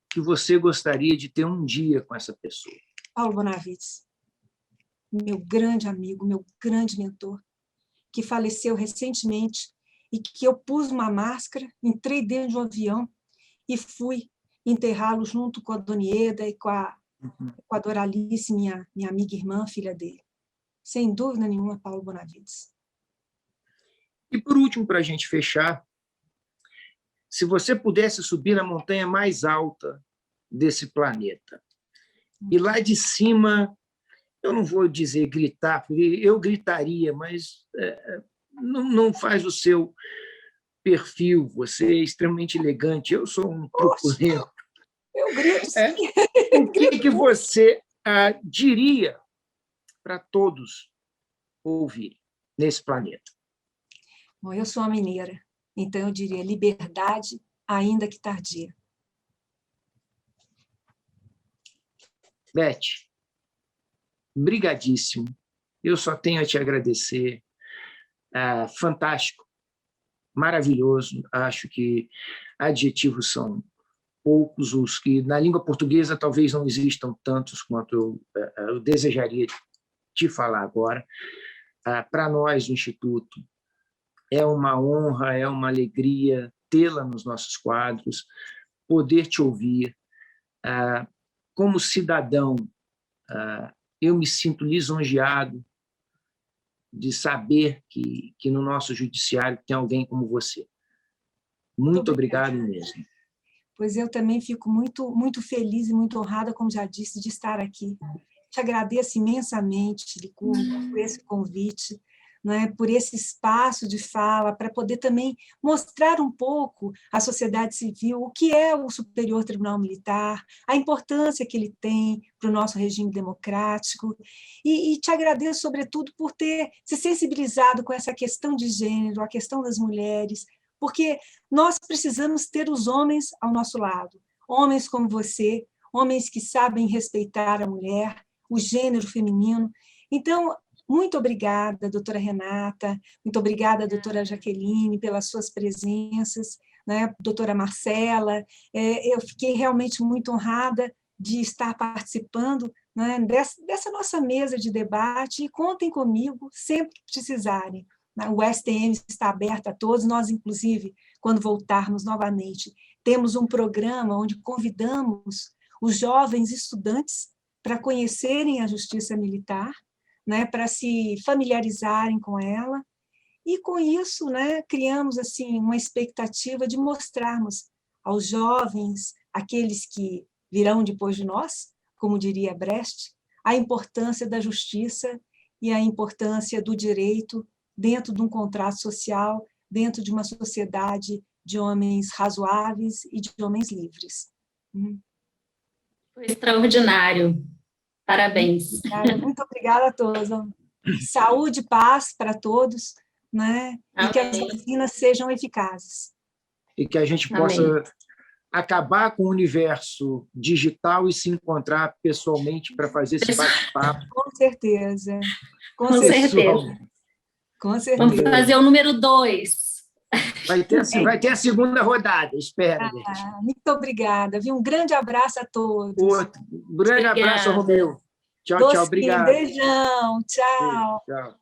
que você gostaria de ter um dia com essa pessoa? Paulo Bonavides, meu grande amigo, meu grande mentor, que faleceu recentemente e que eu pus uma máscara, entrei dentro de um avião e fui enterrá-lo junto com a Dona Ieda e com a Doralice, minha amiga e irmã, filha dele. Sem dúvida nenhuma, Paulo Bonavides. E, por último, para a gente fechar, se você pudesse subir na montanha mais alta desse planeta, e lá de cima, eu não vou dizer gritar, porque eu gritaria, mas não faz o seu perfil, você é extremamente elegante, eu sou um truculento. Eu grito, sim. O que você diria para todos ouvirem nesse planeta? Bom, eu sou uma mineira, então eu diria liberdade, ainda que tardia. Beth, brigadíssimo. Eu só tenho a te agradecer. Fantástico, maravilhoso. Acho que adjetivos são poucos, os que na língua portuguesa talvez não existam tantos quanto eu desejaria te falar agora. Para nós, do Instituto, é uma honra, é uma alegria tê-la nos nossos quadros, poder te ouvir. Como cidadão, eu me sinto lisonjeado de saber que no nosso judiciário tem alguém como você. Muito obrigado mesmo. Pois eu também fico muito, muito feliz e muito honrada, como já disse, de estar aqui. Te agradeço imensamente, Licurgo, por esse convite, por esse espaço de fala, para poder também mostrar um pouco à sociedade civil o que é o Superior Tribunal Militar, a importância que ele tem para o nosso regime democrático, e te agradeço, sobretudo, por ter se sensibilizado com essa questão de gênero, a questão das mulheres, porque nós precisamos ter os homens ao nosso lado, homens como você, homens que sabem respeitar a mulher, o gênero feminino. Então, muito obrigada, doutora Renata, muito obrigada, doutora Jaqueline, pelas suas presenças, doutora Marcela. Eu fiquei realmente muito honrada de estar participando dessa nossa mesa de debate, e contem comigo sempre que precisarem. O STM está aberto a todos, nós, inclusive, quando voltarmos novamente, temos um programa onde convidamos os jovens estudantes para conhecerem a justiça militar, para se familiarizarem com ela, e com isso criamos assim, uma expectativa de mostrarmos aos jovens, aqueles que virão depois de nós, como diria Brecht, a importância da justiça e a importância do direito dentro de um contrato social, dentro de uma sociedade de homens razoáveis e de homens livres. Foi extraordinário. Parabéns. Muito obrigada a todos. Saúde e paz para todos, e que as vacinas sejam eficazes. E que a gente possa acabar com o universo digital e se encontrar pessoalmente para fazer esse bate-papo. Com certeza. Com certeza. Vamos fazer o número 2. Vai ter a segunda rodada, espero. Muito obrigada. Um grande abraço a todos. Um grande abraço, Romeu. Tchau, tchau. Obrigado. Beijão. Tchau. Tchau.